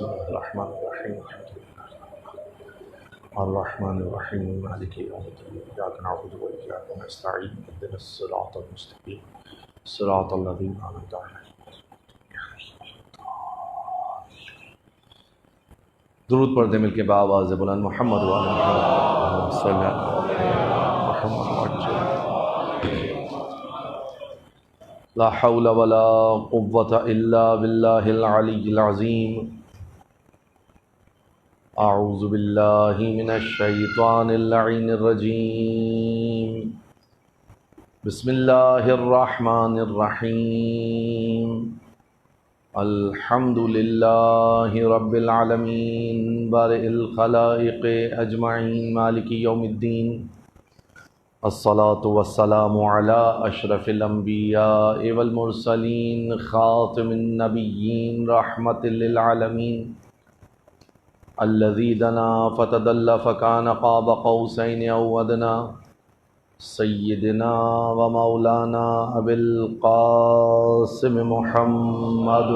بسم الله الرحمن الرحيم الرحمن الرحيم مالك يوم الدين إياك نعبد وإياك نستعين اهدنا الصراط المستقيم صراط الذين أنعمت عليهم. درود پڑھتے مل کے بآواز بلند محمد وعلی محمد صلی اللہ محمد وعلی لا حول ولا قوة إلا بالله العلي العظيم. أعوذ بالله من الشيطان اللعين الرجيم. بسم الله الرحمن الرحيم. الحمد لله رب العالمين بارئ الخلائق أجمعين مالك يوم الدين. الصلاة والسلام على أشرف الأنبياء والمرسلين خاتم النبيين رحمة للعالمين الذي دنا فتدلى فكان قاب قوسين أو أدنى سيدنا ومولانا أبي القاسم محمد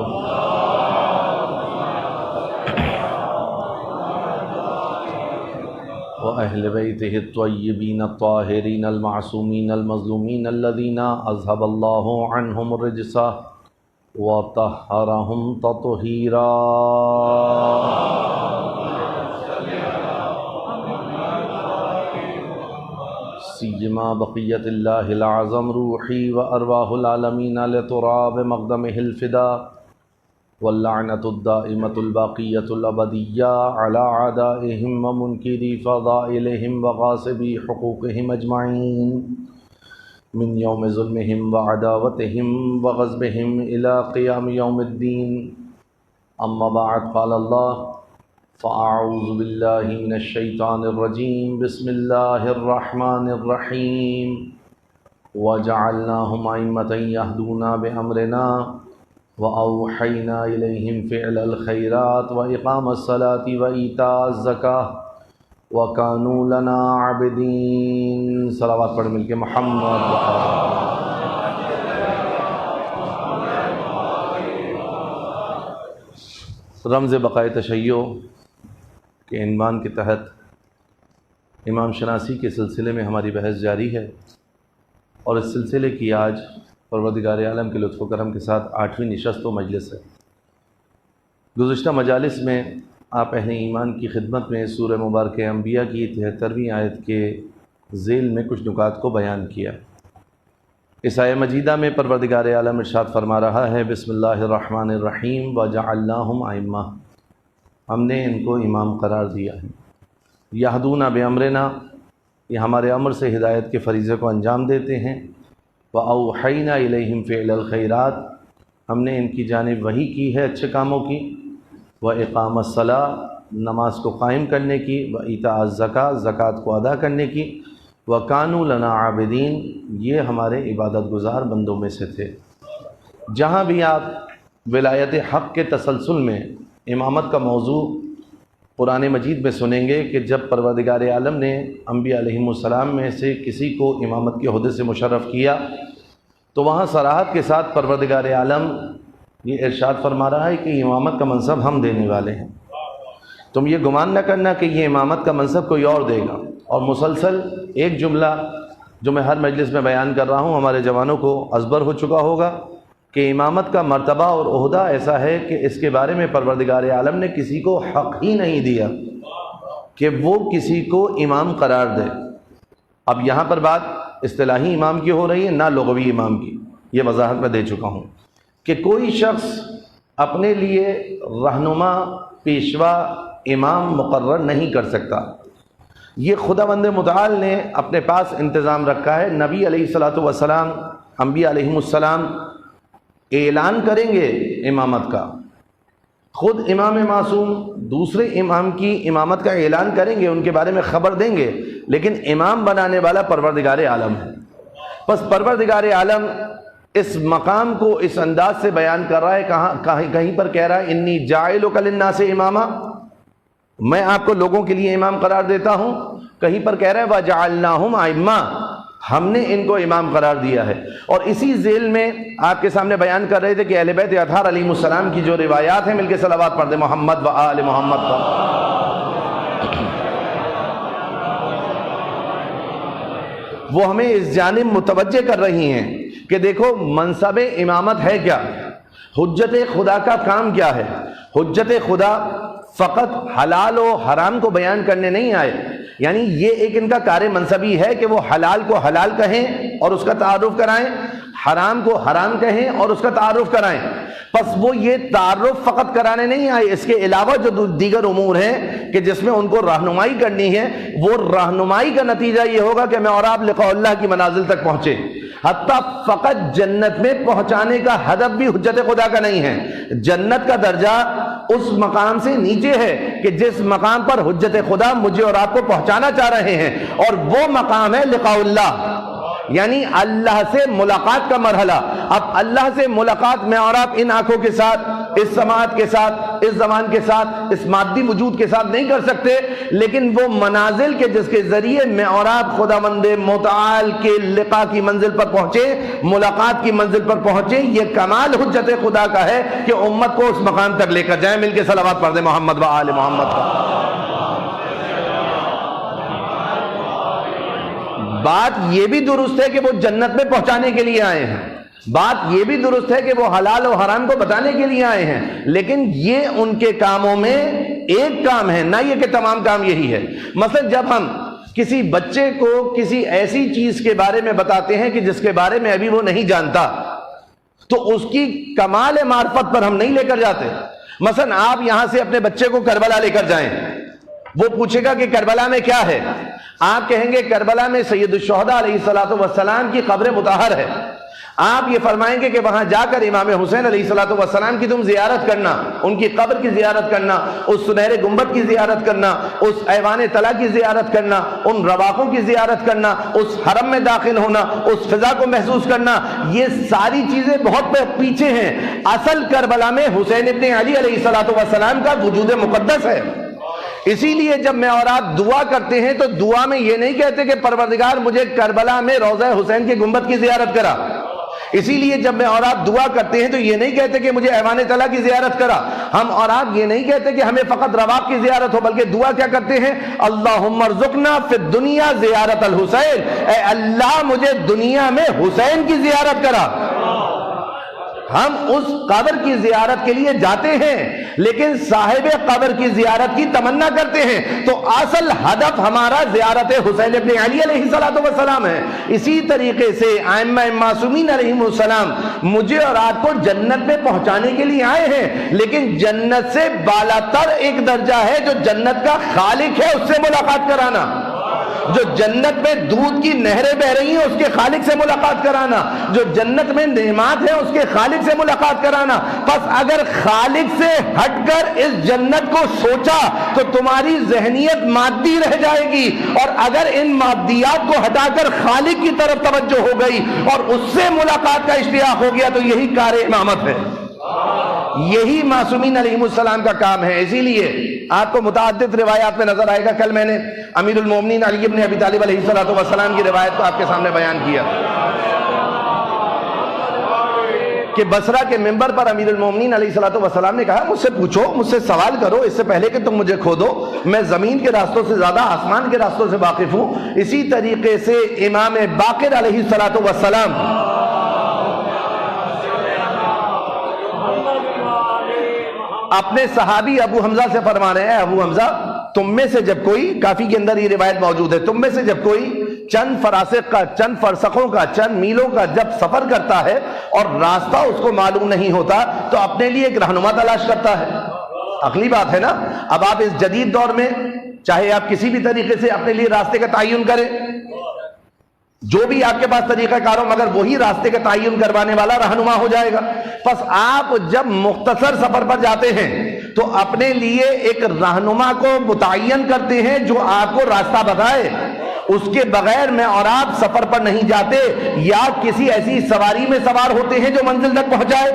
وأهل بيته الطيبين الطاهرين المعصومين المظلومين الذين أذهب الله عنهم الرجس وطهرهم تطهيرا. سيما بقية الله الأعظم روحي وأرواح العالمين لتراب مقدمه الفداء واللعنة الدائمة الباقية الأبدية على أعدائهم ومنكري فضائلهم وغاصبي حقوقهم أجمعين من يوم ظلمهم وعداوتهم وغصبهم إلى قيام يوم الدين. أما بعد قال الله فأعوذ بالله من الشيطان الرجيم. بسم الله الرحمن الرحيم. وجعلناهم أئمة يهدون بأمرنا وأوحينا إليهم فعل الخيرات وإقام الصلاة وإيتاء الزكاة وكانوا لنا عابدين. صلوات پڑھ مل کے محمد. رمز بقائے تشیع کے عنوان کے تحت امام شناسی کے سلسلے میں ہماری بحث جاری ہے، اور اس سلسلے کی آج پروردگار عالم کے لطف و کرم کے ساتھ 8ویں نشست و مجلس ہے. گزشتہ مجالس میں آپ اہل ایمان کی خدمت میں سورہ مبارکہ انبیاء کی 73ویں آیت کے ذیل میں کچھ نکات کو بیان کیا. اس آیہ مجیدہ میں پروردگار عالم ارشاد فرما رہا ہے بسم اللہ الرحمن الرحیم وجعلناہم ائمہ، ہم نے ان کو امام قرار دیا ہے. یہدون بامرنا، یہ ہمارے امر سے ہدایت کے فریضے کو انجام دیتے ہیں. وَأَوْحَيْنَا إِلَيْهِمْ فِعْلَ الْخَيْرَاتِ، ہم نے ان کی جانب وحی کی ہے اچھے کاموں کی. وَإِقَامَ الصَّلَاةِ، نماز کو قائم کرنے کی. وَإِيتَاءَ الزَّكَاةِ، زکوٰۃ کو ادا کرنے کی. وَكَانُوا لَنَا عَابِدِينَ، یہ ہمارے عبادت گزار بندوں میں سے تھے. جہاں بھی آپ ولایت حق کے تسلسل میں امامت کا موضوع قرآن مجید میں سنیں گے کہ جب پروردگار عالم نے انبیاء علیہم السلام میں سے کسی کو امامت کے عہدے سے مشرف کیا تو وہاں صراحت کے ساتھ پروردگار عالم یہ ارشاد فرما رہا ہے کہ امامت کا منصب ہم دینے والے ہیں. تم یہ گمان نہ کرنا کہ یہ امامت کا منصب کوئی اور دے گا. اور مسلسل ایک جملہ جو میں ہر مجلس میں بیان کر رہا ہوں ہمارے جوانوں کو ازبر ہو چکا ہوگا کہ امامت کا مرتبہ اور عہدہ ایسا ہے کہ اس کے بارے میں پروردگار عالم نے کسی کو حق ہی نہیں دیا کہ وہ کسی کو امام قرار دے. اب یہاں پر بات اصطلاحی امام کی ہو رہی ہے، نہ لغوی امام کی. یہ وضاحت میں دے چکا ہوں کہ کوئی شخص اپنے لیے رہنما، پیشوا، امام مقرر نہیں کر سکتا. یہ خداوند متعال نے اپنے پاس انتظام رکھا ہے. نبی علیہ الصلاۃ والسلام، انبیاء علیہم السلام اعلان کریں گے امامت کا. خود امام معصوم دوسرے امام کی امامت کا اعلان کریں گے، ان کے بارے میں خبر دیں گے، لیکن امام بنانے والا پروردگار عالم ہے. بس پروردگار عالم اس مقام کو اس انداز سے بیان کر رہا ہے. کہیں پر کہہ رہا ہے انی جاعلک للناس اماما، میں آپ کو لوگوں کے لیے امام قرار دیتا ہوں. کہیں پر کہہ رہا ہے وَجَعَلْنَاهُمْ أَئِمَّةً، ہم نے ان کو امام قرار دیا ہے۔ اور اسی ذیل میں آپ کے سامنے بیان کر رہے تھے کہ اہل بیت اطہار علیہ السلام کی جو روایات ہیں، مل کے صلوات پڑھ دیں محمد و آل محمد کا۔ وہ ہمیں اس جانب متوجہ کر رہی ہیں کہ دیکھو منصب امامت ہے کیا، حجت خدا کا کام کیا ہے۔ حجت خدا فقط حلال و حرام کو بیان کرنے نہیں آئے، یعنی یہ ایک ان کا کار منصبی ہے کہ وہ حلال کو حلال کہیں اور اس کا تعارف کرائیں، حرام کو حرام کہیں اور اس کا تعارف کرائیں۔ پس وہ یہ تعارف فقط کرانے نہیں آئے، اس کے علاوہ جو دیگر امور ہیں کہ جس میں ان کو رہنمائی کرنی ہے، وہ رہنمائی کا نتیجہ یہ ہوگا کہ میں اور آپ لقاء اللہ کی منازل تک پہنچے۔ حتیٰ فقط جنت میں پہنچانے کا ہدف بھی حجت خدا کا نہیں ہے، جنت کا درجہ اس مقام سے نیچے ہے کہ جس مقام پر حجت خدا مجھے اور آپ کو پہنچانا چاہ رہے ہیں، اور وہ مقام ہے لقاء اللہ، یعنی اللہ سے ملاقات کا مرحلہ۔ اب اللہ سے ملاقات میں اور آپ ان آنکھوں کے ساتھ، اس سماعت کے ساتھ، اس زبان کے ساتھ، اس مادی وجود کے ساتھ نہیں کر سکتے، لیکن وہ منازل کے جس کے ذریعے میں اور آپ خداوند متعال کے لقاء کی منزل پر پہنچے، ملاقات کی منزل پر پہنچے، یہ کمال حجت خدا کا ہے کہ امت کو اس مقام تک لے کر جائیں۔ مل کے صلوات پڑھ دیں محمد و آل محمد کا۔ بات یہ بھی درست ہے کہ وہ جنت میں پہنچانے کے لیے آئے ہیں، بات یہ بھی درست ہے کہ وہ حلال و حرام کو بتانے کے لیے آئے ہیں، لیکن یہ ان کے کاموں میں ایک کام ہے، نہ یہ کہ تمام کام یہی ہے۔ مثلا جب ہم کسی بچے کو کسی ایسی چیز کے بارے میں بتاتے ہیں کہ جس کے بارے میں ابھی وہ نہیں جانتا، تو اس کی کمال معرفت پر ہم نہیں لے کر جاتے۔ مثلا آپ یہاں سے اپنے بچے کو کربلا لے کر جائیں، وہ پوچھے گا کہ کربلا میں کیا ہے، آپ کہیں گے کربلا میں سید الشہداء علیہ السلام کی قبر مطہر ہے۔ آپ یہ فرمائیں گے کہ وہاں جا کر امام حسین علیہ السلام کی تم زیارت کرنا، ان کی قبر کی زیارت کرنا، اس سنہرے گنبد کی زیارت کرنا، اس ایوان طلا کی زیارت کرنا، ان رواقوں کی زیارت کرنا، اس حرم میں داخل ہونا، اس فضا کو محسوس کرنا، یہ ساری چیزیں بہت پیچھے ہیں۔ اصل کربلا میں حسین ابن علی علیہ السلام کا وجود مقدس ہے۔ اسی لیے جب میں اور آپ دعا کرتے ہیں تو دعا میں یہ نہیں کہتے کہ پروردگار مجھے کربلا میں روضہ حسین کی گنبد کی زیارت کرا۔ اسی لیے جب میں اور آپ دعا کرتے ہیں تو یہ نہیں کہتے کہ مجھے ایوان طلا کی زیارت کرا۔ ہم اور آپ یہ نہیں کہتے کہ ہمیں فقط رواق کی زیارت ہو، بلکہ دعا کیا کرتے ہیں؟ اللہم ارزقنا فی الدنیا زیارت الحسین، اے اللہ مجھے دنیا میں حسین کی زیارت کرا۔ ہم اس قبر کی زیارت کے لیے جاتے ہیں، لیکن صاحب قبر کی زیارت کی تمنا کرتے ہیں، تو اصل ہدف ہمارا زیارت حسین ابن علی علیہ السلام ہے۔ اسی طریقے سے ائمہ معصومین علیہم السلام مجھے اور آپ کو جنت میں پہنچانے کے لیے آئے ہیں، لیکن جنت سے بالاتر ایک درجہ ہے جو جنت کا خالق ہے اس سے ملاقات کرانا، جو جنت میں دودھ کی نہریں بہ رہی ہیں اس کے خالق سے ملاقات کرانا، جو جنت میں نعمات ہیں اس کے خالق سے ملاقات کرانا۔ پس اگر خالق سے ہٹ کر اس جنت کو سوچا تو تمہاری ذہنیت مادی رہ جائے گی، اور اگر ان مادیات کو ہٹا کر خالق کی طرف توجہ ہو گئی اور اس سے ملاقات کا اشتیاق ہو گیا تو یہی کار امامت ہے، یہی معصومین علیہم السلام کا کام ہے۔ اسی لیے آپ کو متعدد روایات میں نظر آئے گا، کل میں نے امیر المومنین علی بن ابی طالب علیہ السلام کی روایت کو آپ کے سامنے بیان کیا کہ بصرہ کے منبر پر امیر المومنین علیہ السلام نے کہا مجھ سے پوچھو، مجھ سے سوال کرو، اس سے پہلے کہ تم مجھے کھودو، میں زمین کے راستوں سے زیادہ آسمان کے راستوں سے واقف ہوں۔ اسی طریقے سے امام باقر علیہ السلام اپنے صحابی ابو حمزہ سے فرما رہے ہیں، ابو حمزہ تم میں سے جب کوئی، کافی کے اندر یہ روایت موجود ہے، تم میں سے جب کوئی چند فراسخ کا، چند فرسخوں کا، چند میلوں کا جب سفر کرتا ہے اور راستہ اس کو معلوم نہیں ہوتا تو اپنے لیے ایک رہنما تلاش کرتا ہے۔ عقلی بات ہے نا؟ اب آپ اس جدید دور میں چاہے آپ کسی بھی طریقے سے اپنے لیے راستے کا تعین کریں، جو بھی آپ کے پاس طریقہ کار ہو، مگر وہی راستے کا تعین کروانے والا رہنما ہو جائے گا۔ پس آپ جب مختصر سفر پر جاتے ہیں تو اپنے لیے ایک رہنما کو متعین کرتے ہیں جو آپ کو راستہ بتائے، اس کے بغیر میں اور آپ سفر پر نہیں جاتے، یا کسی ایسی سواری میں سوار ہوتے ہیں جو منزل تک پہنچائے،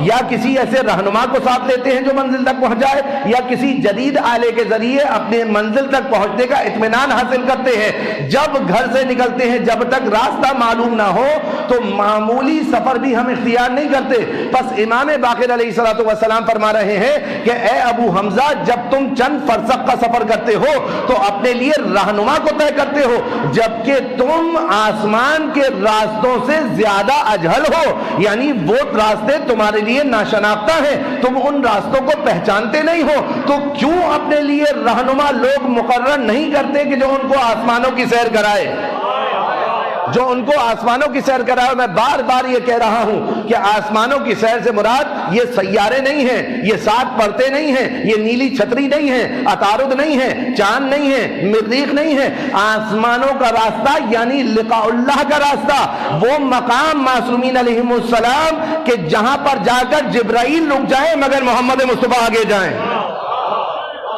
یا کسی ایسے رہنما کو ساتھ لیتے ہیں جو منزل تک پہنچائے، یا کسی جدید آلے کے ذریعے اپنے منزل تک پہنچنے کا اطمینان حاصل کرتے ہیں۔ جب گھر سے نکلتے ہیں جب تک راستہ معلوم نہ ہو تو معمولی سفر بھی ہم اختیار نہیں کرتے۔ بس امام باقر علیہ السلام فرما رہے ہیں کہ اے ابو حمزہ، جب تم چند فرسخ کا سفر کرتے ہو تو اپنے لیے رہنما کو طے کرتے ہو، جبکہ تم آسمان کے راستوں سے زیادہ اجہل ہو، یعنی وہ راستے تمہارے لیے ناشناختہ ہیں، تم ان راستوں کو پہچانتے نہیں ہو، تو کیوں اپنے لیے رہنما لوگ مقرر نہیں کرتے کہ جو ان کو آسمانوں کی سیر کرائے، جو ان کو آسمانوں کی سیر کرائے۔ میں بار بار یہ کہہ رہا ہوں کہ آسمانوں کی سیر سے مراد یہ سیارے نہیں ہیں، یہ 7 پرتیں نہیں ہیں، یہ نیلی چھتری نہیں ہے، عطارد نہیں ہے، چاند نہیں ہے، مریخ نہیں ہے۔ آسمانوں کا راستہ یعنی لقاء اللہ کا راستہ، وہ مقام معصومین علیہم السلام کہ جہاں پر جا کر جبرائیل رک جائیں مگر محمد مصطفیٰ آگے جائیں،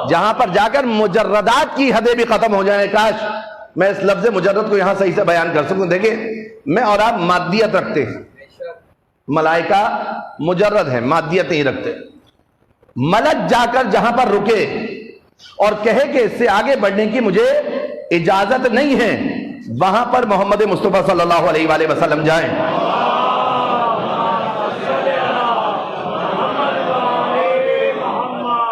جہاں پر جا کر مجردات کی حدیں بھی ختم ہو جائیں۔ کاش میں اس لفظ مجرد کو یہاں صحیح سے بیان کر سکوں۔ دیکھیں، میں اور آپ مادیت رکھتے ہیں، ملائکہ مجرد ہیں، مادیت نہیں رکھتے۔ ملک جا کر جہاں پر رکے اور کہے کہ اس سے آگے بڑھنے کی مجھے اجازت نہیں ہے، وہاں پر محمد مصطفیٰ صلی اللہ علیہ وآلہ وسلم جائیں۔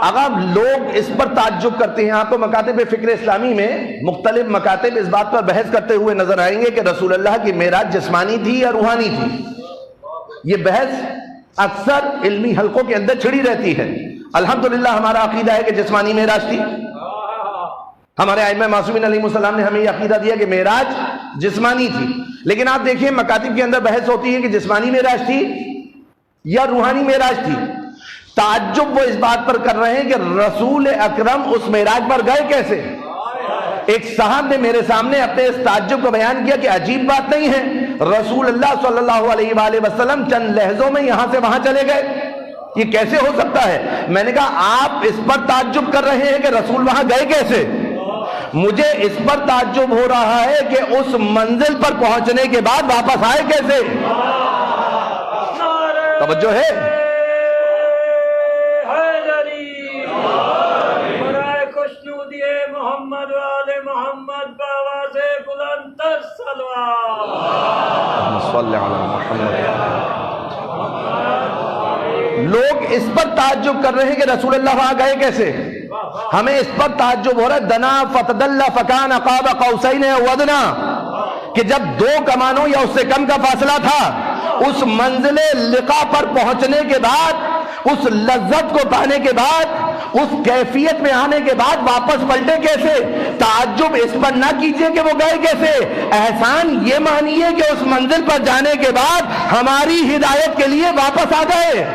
اگر لوگ اس پر تعجب کرتے ہیں، آپ کو مکاتب فکر اسلامی میں مختلف مکاتب اس بات پر بحث کرتے ہوئے نظر آئیں گے کہ رسول اللہ کی معراج جسمانی تھی یا روحانی تھی۔ یہ بحث اکثر علمی حلقوں کے اندر چھڑی رہتی ہے۔ الحمدللہ ہمارا عقیدہ ہے کہ جسمانی معراج تھی۔ ہمارے ائمہ معصومین علیہ السلام نے ہمیں یہ عقیدہ دیا کہ معراج جسمانی تھی، لیکن آپ دیکھیں مکاتب کے اندر بحث ہوتی ہے کہ جسمانی معراج تھی یا روحانی معراج تھی۔ تعجب وہ اس بات پر کر رہے ہیں کہ رسول اکرم اس معراج پر گئے کیسے۔ ایک صاحب نے میرے سامنے اپنے اس تعجب کو بیان کیا کہ عجیب بات نہیں ہے، رسول اللہ صلی اللہ علیہ وآلہ وسلم چند لحظوں میں یہاں سے وہاں چلے گئے، یہ کیسے ہو سکتا ہے؟ میں نے کہا آپ اس پر تعجب کر رہے ہیں کہ رسول وہاں گئے کیسے، مجھے اس پر تعجب ہو رہا ہے کہ اس منزل پر پہنچنے کے بعد واپس آئے کیسے۔ توجہ ہے؟ لوگ اس پر تعجب کر رہے ہیں کہ رسول اللہ وہاں گئے کیسے۔ ہمیں اس پر تعجب ہو رہا ہے دنا فتدل فکان قاب قوسین او ادنا، کہ جب 2 کمانوں یا اس سے کم کا فاصلہ تھا، اس منزل لقاء پر پہنچنے کے بعد، اس لذت کو پانے کے بعد، اس کیفیت میں آنے کے بعد واپس پلٹے کیسے۔ تعجب اس پر نہ کیجئے کہ وہ گئے کیسے، احسان یہ مانیے کہ اس منزل پر جانے کے بعد ہماری ہدایت کے لیے واپس آ گئے۔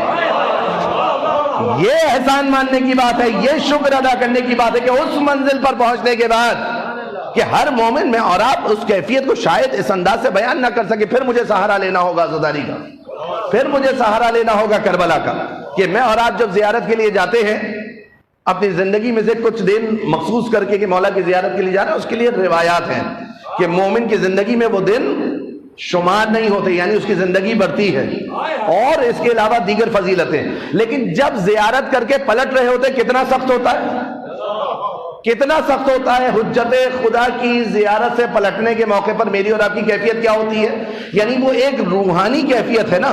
یہ احسان ماننے کی بات ہے، یہ شکر ادا کرنے کی بات ہے کہ اس منزل پر پہنچنے کے بعد کہ ہر مومن میں اور آپ اس کیفیت کو شاید اس انداز سے بیان نہ کر سکے۔ پھر مجھے سہارا لینا ہوگا عزاداری کا، پھر مجھے سہارا لینا ہوگا کربلا کا، کہ میں اور آپ جب زیارت کے لیے جاتے ہیں اپنی زندگی میں سے کچھ دن مخصوص کر کے کہ مولا کی زیارت کے لیے جا رہے ہیں، اس کے لیے روایات ہیں کہ مومن کی زندگی میں وہ دن شمار نہیں ہوتے، یعنی اس کی زندگی بڑھتی ہے، اور اس کے علاوہ دیگر فضیلتیں۔ لیکن جب زیارت کر کے پلٹ رہے ہوتے کتنا سخت ہوتا ہے، کتنا سخت ہوتا ہے۔ حجت خدا کی زیارت سے پلٹنے کے موقع پر میری اور آپ کی کیفیت کیا ہوتی ہے، یعنی وہ ایک روحانی کیفیت ہے نا،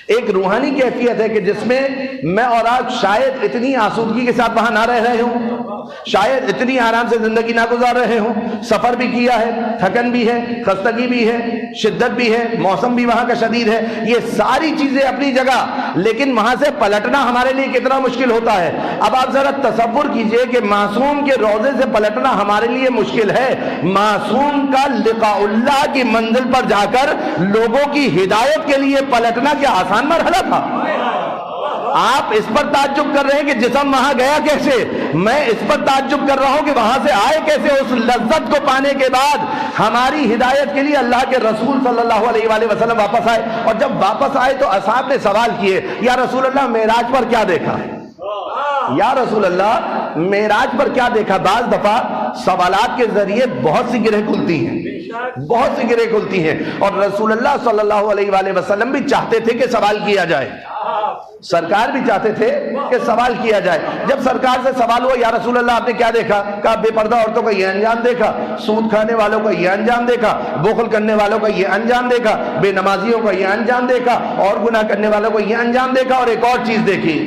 ایک روحانی کیفیت ہے کہ جس میں میں اور آپ شاید اتنی آسودگی کے ساتھ وہاں نہ رہ رہے ہوں، شاید اتنی آرام سے زندگی نہ گزار رہے ہوں، سفر بھی کیا ہے، تھکن بھی ہے، خستگی بھی ہے، شدت بھی ہے، موسم بھی وہاں کا شدید ہے، یہ ساری چیزیں اپنی جگہ، لیکن وہاں سے پلٹنا ہمارے لیے کتنا مشکل ہوتا ہے۔ اب آپ ذرا تصور کیجئے کہ معصوم کے روضے سے پلٹنا ہمارے لیے مشکل ہے، معصوم کا لقاء اللہ کی منزل پر جا کر لوگوں کی ہدایت کے لیے پلٹنا کیا آسان مرحلہ تھا؟ آپ اس پر تعجب کر رہے ہیں کہ جسم وہاں گیا کیسے، میں اس پر تعجب کر رہا ہوں کہ وہاں سے آئے کیسے۔ اس لذت کو پانے کے بعد ہماری ہدایت کے لیے اللہ کے رسول صلی اللہ علیہ وآلہ وسلم واپس آئے، اور جب واپس آئے تو اصحاب نے سوال کیے، یا رسول اللہ معراج پر کیا دیکھا، یا رسول اللہ معراج پر کیا دیکھا۔ بعض دفعہ سوالات کے ذریعے بہت سی گرہیں کھلتی ہیں، بہت سی گرہیں کھلتی ہیں، اور رسول اللہ صلی اللہ علیہ وآلہ وسلم بھی چاہتے تھے کہ سوال کیا جائے، سرکار بھی چاہتے تھے کہ سوال کیا جائے۔ جب سرکار سے سوال ہوا یا رسول اللہ آپ نے کیا دیکھا؟ کہا بے پردہ عورتوں کا یہ انجام دیکھا، سود کھانے والوں کا یہ انجام دیکھا، بخل کرنے والوں کا یہ انجام دیکھا، بے نمازیوں کا یہ انجام دیکھا، اور گناہ کرنے والوں کو یہ انجام دیکھا، اور ایک اور چیز دیکھی۔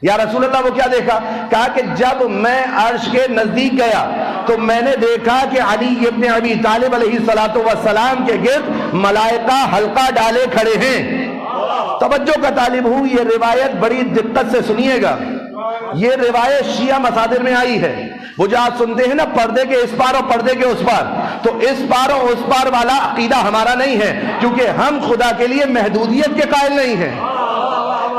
یا رسول اللہ وہ کیا دیکھا؟ کہا کہ جب میں عرش کے نزدیک گیا تو میں نے دیکھا کہ علی ابن ابی طالب علیہ السلام کے گرد ملائکہ حلقہ ڈالے کھڑے ہیں۔ توجہ کا طالب ہوں، یہ روایت بڑی دقت سے سنیے گا، یہ روایت شیعہ مصادر میں آئی ہے۔ وہ جو آپ سنتے ہیں نا پردے کے اس پار اور پردے کے اس پار، تو اس پار اور اس پار والا عقیدہ ہمارا نہیں ہے، کیونکہ ہم خدا کے لیے محدودیت کے قائل نہیں ہیں۔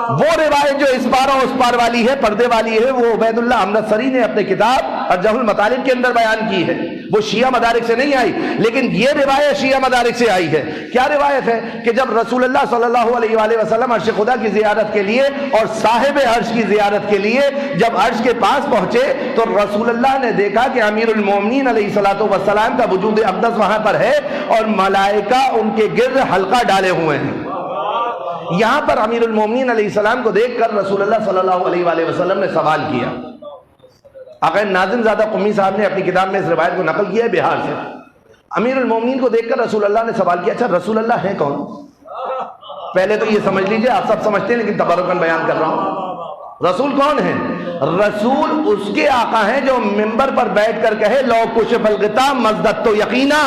وہ روایت جو اس پار اور اس پار والی ہے، پردے والی ہے، وہ عبید اللہ امرتسری نے اپنے کتاب ارجح المطالب کے اندر بیان کی ہے، وہ شیعہ مدارک سے نہیں آئی، لیکن یہ روایت شیعہ مدارک سے آئی ہے۔ کیا روایت ہے؟ کہ جب رسول اللہ صلی اللہ علیہ وآلہ وسلم عرش خدا کی زیارت کے لیے اور صاحب عرش کی زیارت کے لیے جب عرش کے پاس پہنچے تو رسول اللہ نے دیکھا کہ امیر المومنین علیہ السلام کا وجود اقدس وہاں پر ہے اور ملائکہ ان کے گرد حلقہ ڈالے ہوئے ہیں۔ یہاں پر امیر المومنین علیہ السلام کو دیکھ کر رسول اللہ صلی اللہ علیہ وآلہ وسلم نے سوال کیا۔ آقا ناظم زادہ قمی صاحب نے اپنی کتاب میں اس روایت کو نقل کیا ہے بہار سے۔ امیر المومنین کو دیکھ کر رسول اللہ نے سوال کیا، اچھا رسول اللہ ہیں کون؟ پہلے تو یہ سمجھ لیجئے، آپ سب سمجھتے ہیں لیکن تبرکاً بیان کر رہا ہوں، رسول کون ہیں؟ رسول اس کے آقا ہیں جو منبر پر بیٹھ کر کہے لو کشف الغطا مزدت تو یقینا،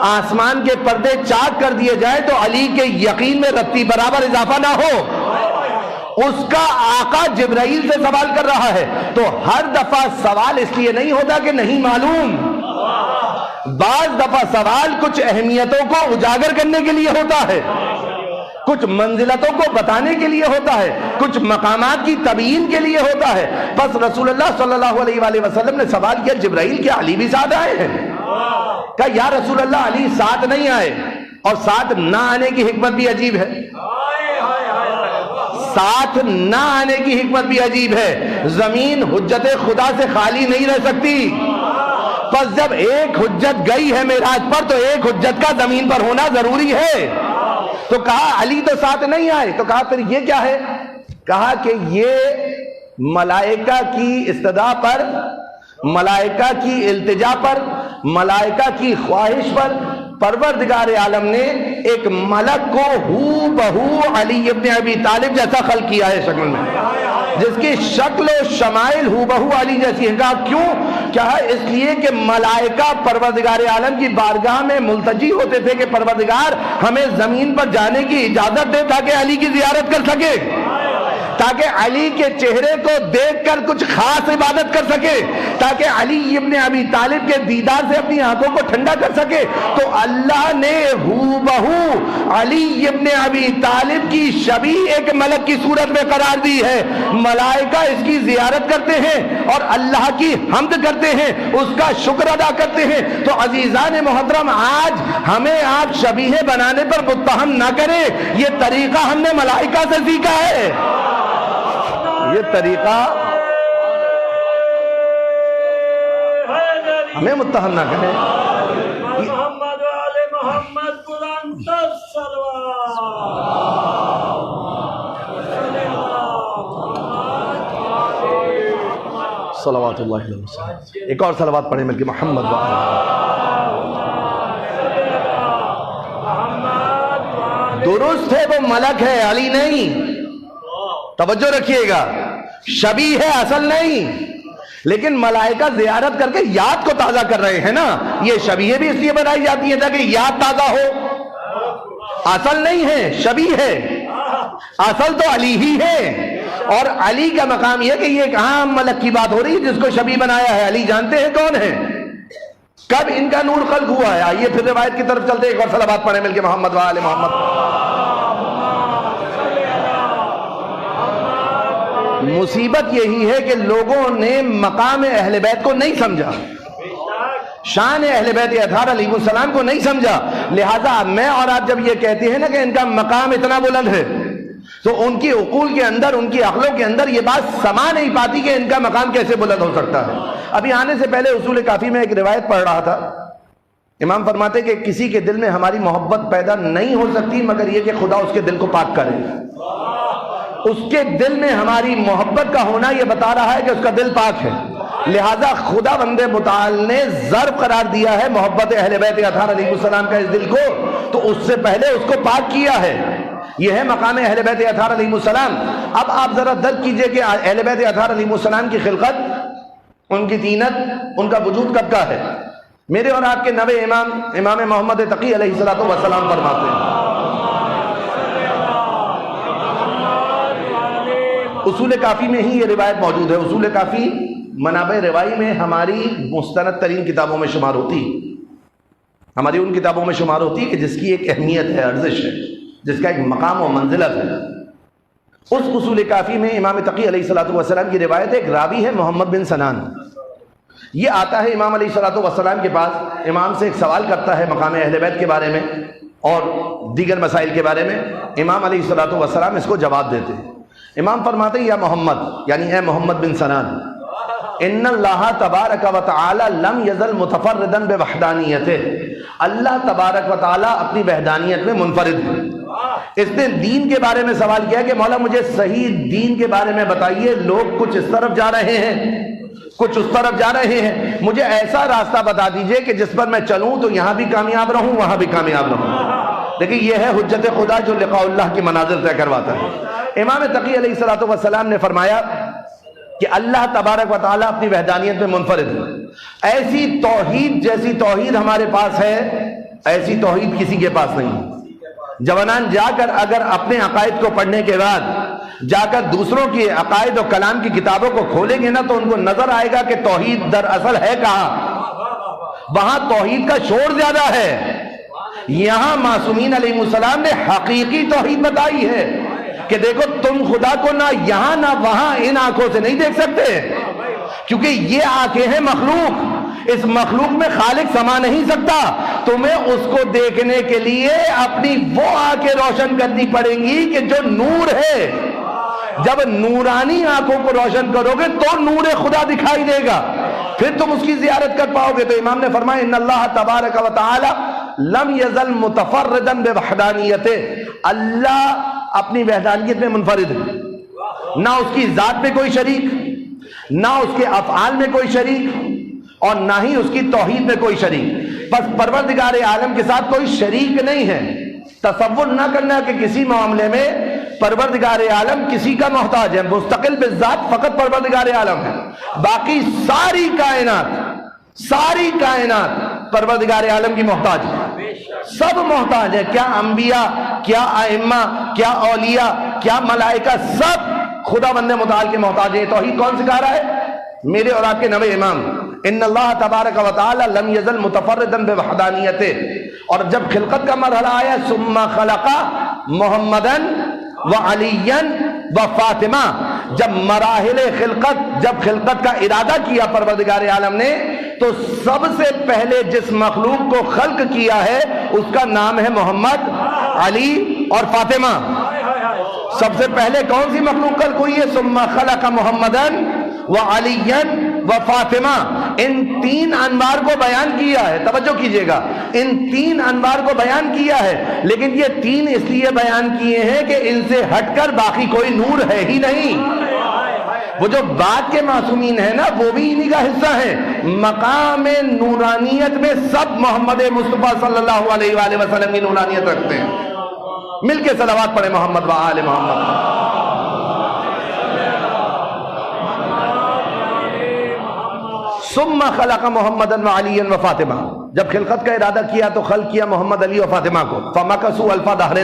آسمان کے پردے چاک کر دیے جائے تو علی کے یقین میں رتی برابر اضافہ نہ ہو۔ اس کا آقا جبرائیل سے سوال کر رہا ہے، تو ہر دفعہ سوال اس لیے نہیں ہوتا کہ نہیں معلوم، بعض دفعہ سوال کچھ اہمیتوں کو اجاگر کرنے کے لیے ہوتا ہے، کچھ منزلتوں کو بتانے کے لیے ہوتا ہے، کچھ مقامات کی تبیین کے لیے ہوتا ہے۔ پس رسول اللہ صلی اللہ علیہ وآلہ وسلم نے سوال کیا جبرائیل کیا علی بھی ساتھ آئے ہیں؟ کہا یا رسول اللہ علی ساتھ نہیں آئے، اور ساتھ نہ آنے کی حکمت بھی عجیب ہے، ساتھ نہ آنے کی حکمت بھی عجیب ہے۔ زمین حجت خدا سے خالی نہیں رہ سکتی، پس جب ایک حجت گئی ہے معراج پر تو ایک حجت کا زمین پر ہونا ضروری ہے۔ تو کہا علی تو ساتھ نہیں آئے، تو کہا پھر یہ کیا ہے؟ کہا کہ یہ ملائکہ کی استدعا پر، ملائکہ کی التجا پر، ملائکہ کی خواہش پر پروردگار عالم نے ایک ملک کو ہو بہو علی ابن ابی طالب جیسا خلق کیا ہے شکل میں، جس کی شکل و شمائل ہو بہو علی جیسی ہے۔ کہا کیوں؟ کہا اس لیے کہ ملائکہ پروردگار عالم کی بارگاہ میں ملتجی ہوتے تھے کہ پروردگار ہمیں زمین پر جانے کی اجازت دے تاکہ علی کی زیارت کر سکے، تاکہ علی کے چہرے کو دیکھ کر کچھ خاص عبادت کر سکے، تاکہ علی ابن ابی طالب کے دیدار سے اپنی آنکھوں کو ٹھنڈا کر سکے۔ تو اللہ نے ہو بہو علی ابن ابی طالب کی شبیہ ایک ملک کی صورت میں قرار دی ہے۔ ملائکہ اس کی زیارت کرتے ہیں اور اللہ کی حمد کرتے ہیں، اس کا شکر ادا کرتے ہیں۔ تو عزیزان محترم، آج ہمیں آپ شبیہ بنانے پر متہم نہ کریں، یہ طریقہ ہم نے ملائکہ سے سیکھا ہے، یہ طریقہ ہمیں متہم نہ کریں۔ محمد علی محمد بلند صلوات اللہ علیہ وسلم۔ ایک اور صلوات پڑھیں مل کے محمد درست ہے، وہ ملک ہے علی نہیں، توجہ رکھیے گا، شبیہ ہے اصل نہیں، لیکن ملائکہ زیارت کر کے یاد کو تازہ کر رہے ہیں نا۔ یہ شبیہ بھی اس لیے بنائی جاتی ہیں تاکہ یاد تازہ ہو، اصل نہیں ہے، شبیہ ہے، اصل تو علی ہی ہے۔ اور علی کا مقام یہ کہ یہ ایک عام ملک کی بات ہو رہی ہے جس کو شبیہ بنایا ہے۔ علی جانتے ہیں کون ہے، کب ان کا نور خلق ہوا ہے؟ آئیے پھر روایت کی طرف چلتے، ایک اور صلوات پڑھیں مل کے محمد و آل محمد۔ مصیبت یہی ہے کہ لوگوں نے مقام اہل بیت کو نہیں سمجھا، شان اہل بیت اطہار علیہ السلام کو نہیں سمجھا، لہذا میں اور آپ جب یہ کہتے ہیں نا کہ ان کا مقام اتنا بلند ہے تو ان کی عقول کے اندر، ان کی عقلوں کے اندر یہ بات سما نہیں پاتی کہ ان کا مقام کیسے بلند ہو سکتا ہے۔ ابھی آنے سے پہلے اصول کافی میں ایک روایت پڑھ رہا تھا، امام فرماتے کہ کسی کے دل میں ہماری محبت پیدا نہیں ہو سکتی مگر یہ کہ خدا اس کے دل کو پاک کرے۔ اس کے دل میں ہماری محبت کا ہونا یہ بتا رہا ہے کہ اس کا دل پاک ہے، لہذا خدا بند متعال نے ضرب قرار دیا ہے محبت اہل بیت اطہار علیہ السلام کا اس دل کو، تو اس سے پہلے اس کو پاک کیا ہے۔ یہ ہے مقام اہل بیت اطہار علیہ السلام۔ اب آپ ذرا درک کیجئے کہ اہل بیت اطہار علیہ السلام کی خلقت، ان کی تینت، ان کا وجود کب کا ہے؟ میرے اور آپ کے نوے امام محمد تقی علیہ السلام فرماتے ہیں، اصول کافی میں ہی یہ روایت موجود ہے۔ اصول کافی منابع روائی میں ہماری مستند ترین کتابوں میں شمار ہوتی، ہماری ان کتابوں میں شمار ہوتی کہ جس کی ایک اہمیت ہے، ارزش ہے، جس کا ایک مقام و منزلت ہے۔ اس اصول کافی میں امام تقی علیہ السلام کی روایت ایک راوی ہے محمد بن سنان، یہ آتا ہے امام علیہ السلام کے پاس، امام سے ایک سوال کرتا ہے مقام اہل بیت کے بارے میں اور دیگر مسائل کے بارے میں۔ امام علیہ السلام اس کو جواب دیتے ہیں۔ امام فرماتے ہیں یا محمد، یعنی اے محمد بن سنان، ان اللہ تبارک و تعالی لم یزل متفردا بوحدانیتہ، اللہ تبارک و تعالی اپنی وحدانیت میں منفرد ہے۔ اس نے دین کے بارے میں سوال کیا کہ مولا مجھے صحیح دین کے بارے میں بتائیے، لوگ کچھ اس طرف جا رہے ہیں، کچھ اس طرف جا رہے ہیں، مجھے ایسا راستہ بتا دیجئے کہ جس پر میں چلوں تو یہاں بھی کامیاب رہوں، وہاں بھی کامیاب رہوں۔ لیکن یہ ہے حجت خدا جو لقاء اللہ کی منازل طے کرواتا ہے۔ امام تقی علیہ السلام نے فرمایا کہ اللہ تبارک و تعالیٰ اپنی وحدانیت میں منفرد ہے، ایسی توحید جیسی توحید ہمارے پاس ہے، ایسی توحید کسی کے پاس نہیں۔ جوانان جا کر اگر اپنے عقائد کو پڑھنے کے بعد جا کر دوسروں کی عقائد و کلام کی کتابوں کو کھولیں گے نا تو ان کو نظر آئے گا کہ توحید دراصل ہے کہاں۔ وہاں توحید کا شور زیادہ ہے، یہاں معصومین علیہ السلام نے حقیقی توحید بتائی ہے کہ دیکھو تم خدا کو نہ یہاں نہ وہاں ان آنکھوں سے نہیں دیکھ سکتے، کیونکہ یہ آنکھیں ہیں مخلوق، اس مخلوق میں خالق سما نہیں سکتا، تمہیں اس کو دیکھنے کے لیے اپنی وہ آنکھیں روشن کرنی پڑیں گی کہ جو نور ہے۔ جب نورانی آنکھوں کو روشن کرو گے تو نور خدا دکھائی دے گا، پھر تم اس کی زیارت کر پاؤ گے۔ تو امام نے فرمایا ان اللہ تبارک و تعالی لم یزل متفردا بوحدانیتہ، اللہ اپنی وحدانیت میں منفرد ہے، نہ اس کی ذات میں کوئی شریک، نہ اس کے افعال میں کوئی شریک، اور نہ ہی اس کی توحید میں کوئی شریک۔ بس پروردگار عالم کے ساتھ کوئی شریک نہیں ہے۔ تصور نہ کرنا کہ کسی معاملے میں پروردگار عالم کسی کا محتاج ہے، مستقل بالذات فقط پروردگار عالم ہے، باقی ساری کائنات پروردگار عالم کی محتاج ہے، سب محتاج ہے، کیا انبیاء، کیا ائمہ، کیا اولیاء، کیا ملائکہ، سب خدا بند متعال کے محتاج ہے۔ توحید کون سکھا رہا ہے؟ میرے اور آپ کے نوے امام۔ ان اللہ تبارک و تعالی لم یزل متفردا بوحدانیتہ، اور جب خلقت کا مرحلہ آیا ثم خلق محمدا وعلیا وفاطمہ، جب مراحل خلقت، جب خلقت کا ارادہ کیا پروردگار عالم نے تو سب سے پہلے جس مخلوق کو خلق کیا ہے اس کا نام ہے محمد، علی اور فاطمہ۔ سب سے پہلے کون سی مخلوق خلق ہوئی ہے؟ ثم خلق محمدا وعلیا وفاطمہ۔ ان تین انوار کو بیان کیا ہے، توجہ کیجئے گا، ان تین انوار کو بیان کیا ہے، لیکن یہ تین اس لیے بیان کیے ہیں کہ ان سے ہٹ کر باقی کوئی نور ہے ہی نہیں۔ وہ جو بعد کے معصومین ہیں نا وہ بھی انہی کا حصہ ہیں۔ مقام نورانیت میں سب محمد مصطفیٰ صلی اللہ علیہ وآلہ وسلم کی نورانیت رکھتے ہیں۔ مل کے صلوات پڑھیں محمد و آل محمد۔ ثم خلق محمد وعلیا وفاطمہ، جب خلقت کا ارادہ کیا تو خلق کیا محمد، علی و فاطمہ کو۔ فمکثوا الف دہر،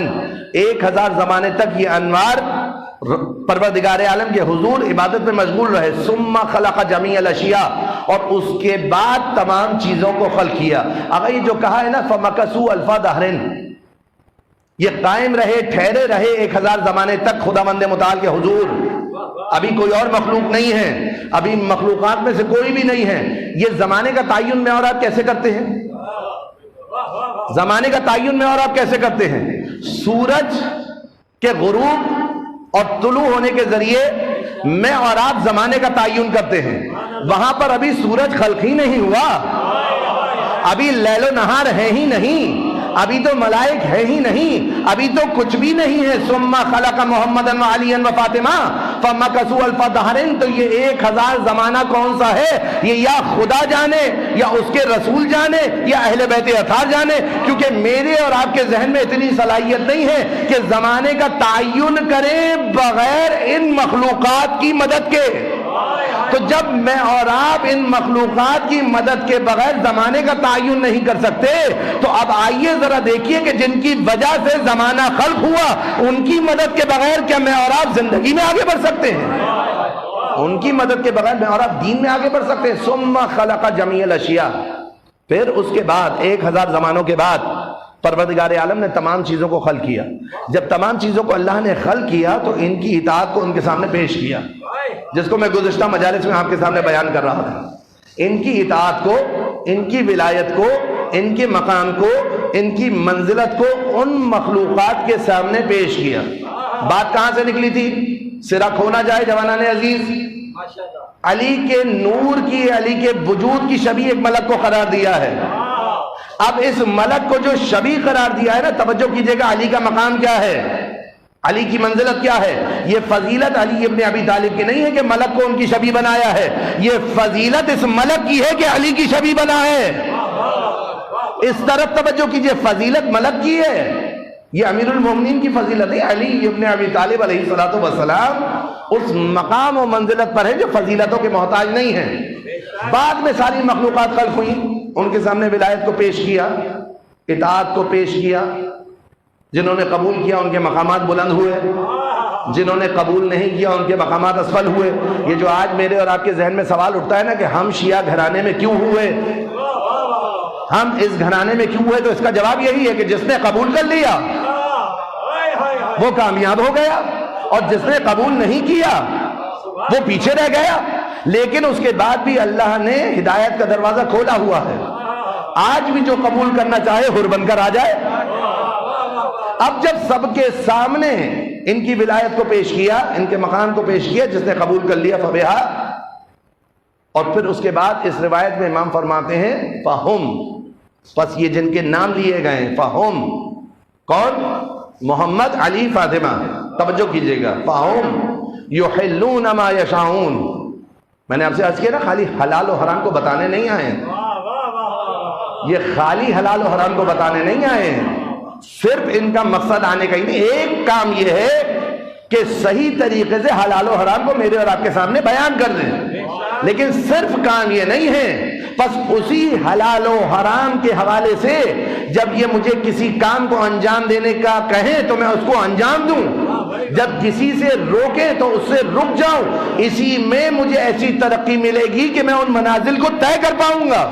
1000 زمانے تک یہ انوار پروردگار عالم کے حضور عبادت میں مشغول رہے۔ ثم خلق جمیع الاشیاء، اور اس کے بعد تمام چیزوں کو خلق کیا۔ اگر یہ جو کہا ہے نا فمکثوا الف دہر، یہ قائم رہے، ٹھہرے رہے 1000 زمانے تک خدا بند متعال کے حضور۔ ابھی کوئی اور مخلوق نہیں ہے، ابھی مخلوقات میں سے کوئی بھی نہیں ہے۔ یہ زمانے کا تعین میں اور آپ کیسے کرتے ہیں؟ زمانے کا تعین میں اور آپ کیسے کرتے ہیں؟ سورج کے غروب اور طلوع ہونے کے ذریعے میں اور آپ زمانے کا تعین کرتے ہیں. وہاں پر ابھی سورج خلق ہی نہیں ہوا، ابھی لیل و نہار ہے ہی نہیں، ابھی تو ملائک ہے ہی نہیں، ابھی تو کچھ بھی نہیں ہے. ثم خلق محمد و علی و فاطمہ فمکثوا الف دہر. تو یہ 1000 زمانہ کون سا ہے؟ یہ یا خدا جانے یا اس کے رسول جانے یا اہل بیت اطہار جانے، کیونکہ میرے اور آپ کے ذہن میں اتنی صلاحیت نہیں ہے کہ زمانے کا تعین کریں بغیر ان مخلوقات کی مدد کے. تو جب میں اور آپ ان مخلوقات کی مدد کے بغیر زمانے کا تعین نہیں کر سکتے، تو اب آئیے ذرا دیکھیے کہ جن کی وجہ سے زمانہ خلق ہوا، ان کی مدد کے بغیر کیا میں اور آپ زندگی میں آگے بڑھ سکتے ہیں؟ ان کی مدد کے بغیر میں اور آپ دین میں آگے بڑھ سکتے ہیں. ثم خلق جمیع الاشیاء. پھر اس کے بعد 1000 زمانوں کے بعد پروردگار عالم نے تمام چیزوں کو خلق کیا. جب تمام چیزوں کو اللہ نے خلق کیا تو ان کی اطاعت کو ان کے سامنے پیش کیا، جس کو میں گزشتہ مجالس میں آپ کے سامنے بیان کر رہا تھا. ان کی اطاعت کو، ان کی ولایت کو، ان کے مقام کو، ان کی منزلت کو ان مخلوقات کے سامنے پیش کیا. بات کہاں سے نکلی تھی؟ سرا کھونا جائے جوانان عزیز. علی کے نور کی، علی کے وجود کی شبیہ ایک ملک کو قرار دیا ہے. اب اس ملک کو جو شبیہ قرار دیا ہے نا، توجہ کیجئے گا علی کا مقام کیا ہے، علی کی منزلت کیا ہے. یہ فضیلت علی ابن ابی طالب کی نہیں ہے کہ ملک کو ان کی شبیہ بنایا ہے، یہ فضیلت اس ملک کی ہے کہ علی کی شبیہ بنا ہے. اس طرف توجہ کیجئے، فضیلت ملک کی ہے، یہ امیر المومنین کی فضیلت ہے. علی ابن ابی طالب علیہ السلام اس مقام و منزلت پر ہے جو فضیلتوں کے محتاج نہیں ہیں. بعد میں ساری مخلوقات خلق ہوئی، ان کے سامنے ولایت کو پیش کیا، اطاعت کو پیش کیا. جنہوں نے قبول کیا ان کے مقامات بلند ہوئے، جنہوں نے قبول نہیں کیا ان کے مقامات اسفل ہوئے. یہ جو آج میرے اور آپ کے ذہن میں سوال اٹھتا ہے نا کہ ہم شیعہ گھرانے میں کیوں ہوئے، ہم اس گھرانے میں کیوں ہوئے، تو اس کا جواب یہی ہے کہ جس نے قبول کر لیا وہ کامیاب ہو گیا، اور جس نے قبول نہیں کیا وہ پیچھے رہ گیا. لیکن اس کے بعد بھی اللہ نے ہدایت کا دروازہ کھولا ہوا ہے. آج بھی جو قبول کرنا چاہے حر بن کر آ جائے. اب جب سب کے سامنے ان کی ولایت کو پیش کیا، ان کے مقام کو پیش کیا، جس نے قبول کر لیا فبہا. اور پھر اس کے بعد اس روایت میں امام فرماتے ہیں فہم، پس یہ جن کے نام لیے گئے ہیں، فہم کون؟ محمد، علی، فاطمہ. توجہ کیجئے گا، فہم یحلون ما یشاؤون. میں نے آپ سے عرض کیا نا، خالی حلال و حرام کو بتانے نہیں آئے ہیں، یہ خالی حلال و حرام کو بتانے نہیں آئے ہیں. صرف ان کا مقصد آنے کا ہی نہیں، ایک کام یہ ہے کہ صحیح طریقے سے حلال و حرام کو میرے اور آپ کے سامنے بیان کر دیں. لیکن صرف کام یہ نہیں ہے. پس اسی حلال و حرام کے حوالے سے جب یہ مجھے کسی کام کو انجام دینے کا کہیں تو میں اس کو انجام دوں، جب کسی سے روکیں تو اس سے رک جاؤں. اسی میں مجھے ایسی ترقی ملے گی کہ میں ان منازل کو طے کر پاؤں گا.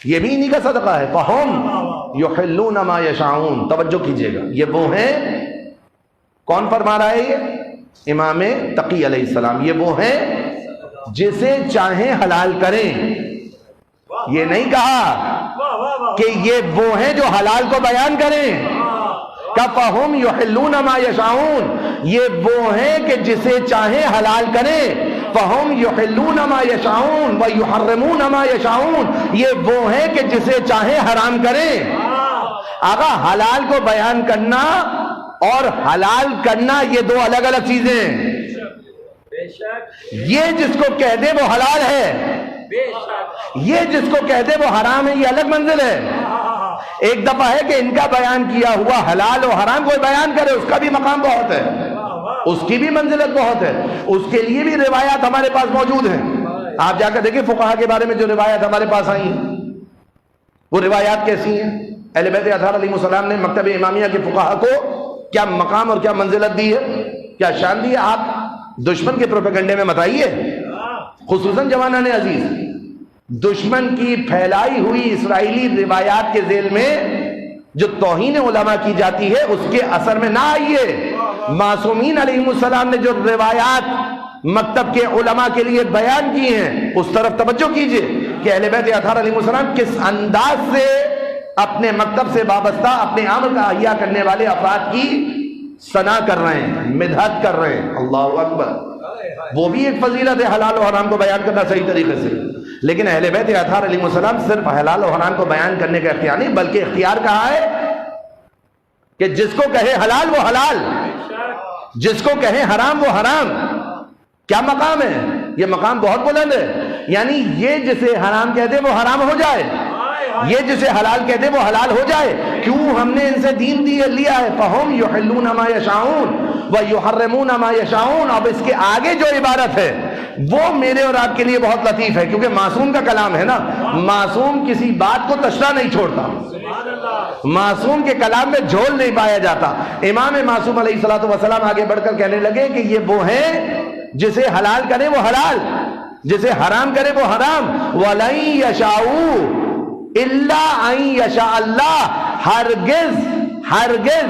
یہ بھی انہی کا صدقہ ہے. فَهُمْ يُحِلُّونَ مَا يَشَاءُونَ. توجہ کیجئے گا، یہ وہ ہیں، کون فرما رہا ہے؟ یہ امام تقی علیہ السلام. یہ وہ ہیں جسے چاہیں حلال کریں. یہ نہیں کہا کہ یہ وہ ہیں جو حلال کو بیان کریں. فَهُمْ يُحِلُّونَ مَا يَشَاءُونَ. یہ وہ ہیں کہ جسے چاہیں حلال کریں. فَهُمْ يُحِلُّونَ مَا يَشَاءُونَ وَيُحَرِّمُونَ مَا يَشَاءُونَ. یہ وہ ہیں کہ جسے چاہیں حرام کریں. آقا حلال کو بیان کرنا اور حلال کرنا یہ دو الگ الگ چیزیں ہیں. یہ جس کو کہہ دے وہ حلال ہے، یہ جس کو کہہ دے وہ حرام ہے، یہ الگ منزل ہے. ایک دفعہ ہے کہ ان کا بیان کیا ہوا حلال و حرام کوئی بیان کرے، اس کا بھی مقام بہت ہے، اس کی بھی منزلت بہت ہے، اس کے لیے بھی روایات ہمارے پاس موجود ہیں. آپ جا کر دیکھیں فقہا کے بارے میں جو روایات ہمارے پاس آئی ہیں وہ روایات کیسی ہیں. اہل بیت اطہار علیہ السلام نے مکتب امامیہ کے فقہا کو کیا مقام اور کیا منزلت دی ہے، کیا شان دی ہے. آپ دشمن کے پروپیگنڈے میں مت آئیے، خصوصاً جوانان عزیز. دشمن کی پھیلائی ہوئی اسرائیلی روایات کے ذیل میں جو توہین علماء کی جاتی ہے اس کے اثر میں نہ آئیے. معصومین علیہ السلام نے جو روایات مکتب کے علماء کے لیے بیان کی ہیں اس طرف توجہ کیجئے کہ اہل بیت اطہار علیہ السلام کس انداز سے اپنے مکتب سے وابستہ اپنے عمل کا احیاء کرنے والے افراد کی ثنا کر رہے ہیں، مدحت کر رہے ہیں. اللہ اکبر. وہ بھی ایک فضیلت ہے حلال و حرام کو بیان کرنا صحیح طریقے سے. لیکن اہل بیت اطہار علیہ السلام صرف حلال و حرام کو بیان کرنے کا اختیار نہیں، بلکہ اختیار کہا ہے کہ جس کو کہے حلال وہ حلال، جس کو کہے حرام وہ حرام. کیا مقام ہے؟ یہ مقام بہت بلند ہے. یعنی یہ جسے حرام کہتے وہ حرام ہو جائے، یہ جسے حلال کہتے وہ حلال ہو جائے. کیوں؟ ہم نے ان سے دین لیا ہے. فَهُمْ يُحِلُّونَ مَا يَشَاءُونَ وَيُحَرِّمُونَ مَا يَشَاءُونَ. اب اس کے آگے جو عبارت ہے وہ میرے اور آپ کے لیے بہت لطیف ہے، کیونکہ معصوم کا کلام ہے نا. معصوم کسی بات کو تشنا نہیں چھوڑتا، معصوم کے کلام میں جھول نہیں پایا جاتا. امام معصوم علیہ الصلوۃ والسلام آگے بڑھ کر کہنے لگے کہ یہ وہ ہیں جسے حلال کرے وہ حلال، جسے حرام کرے وہ حرام. وَلَن يَشَاءُوا إِلَّا أَن يَشَاءَ اللَّهُ. ہرگز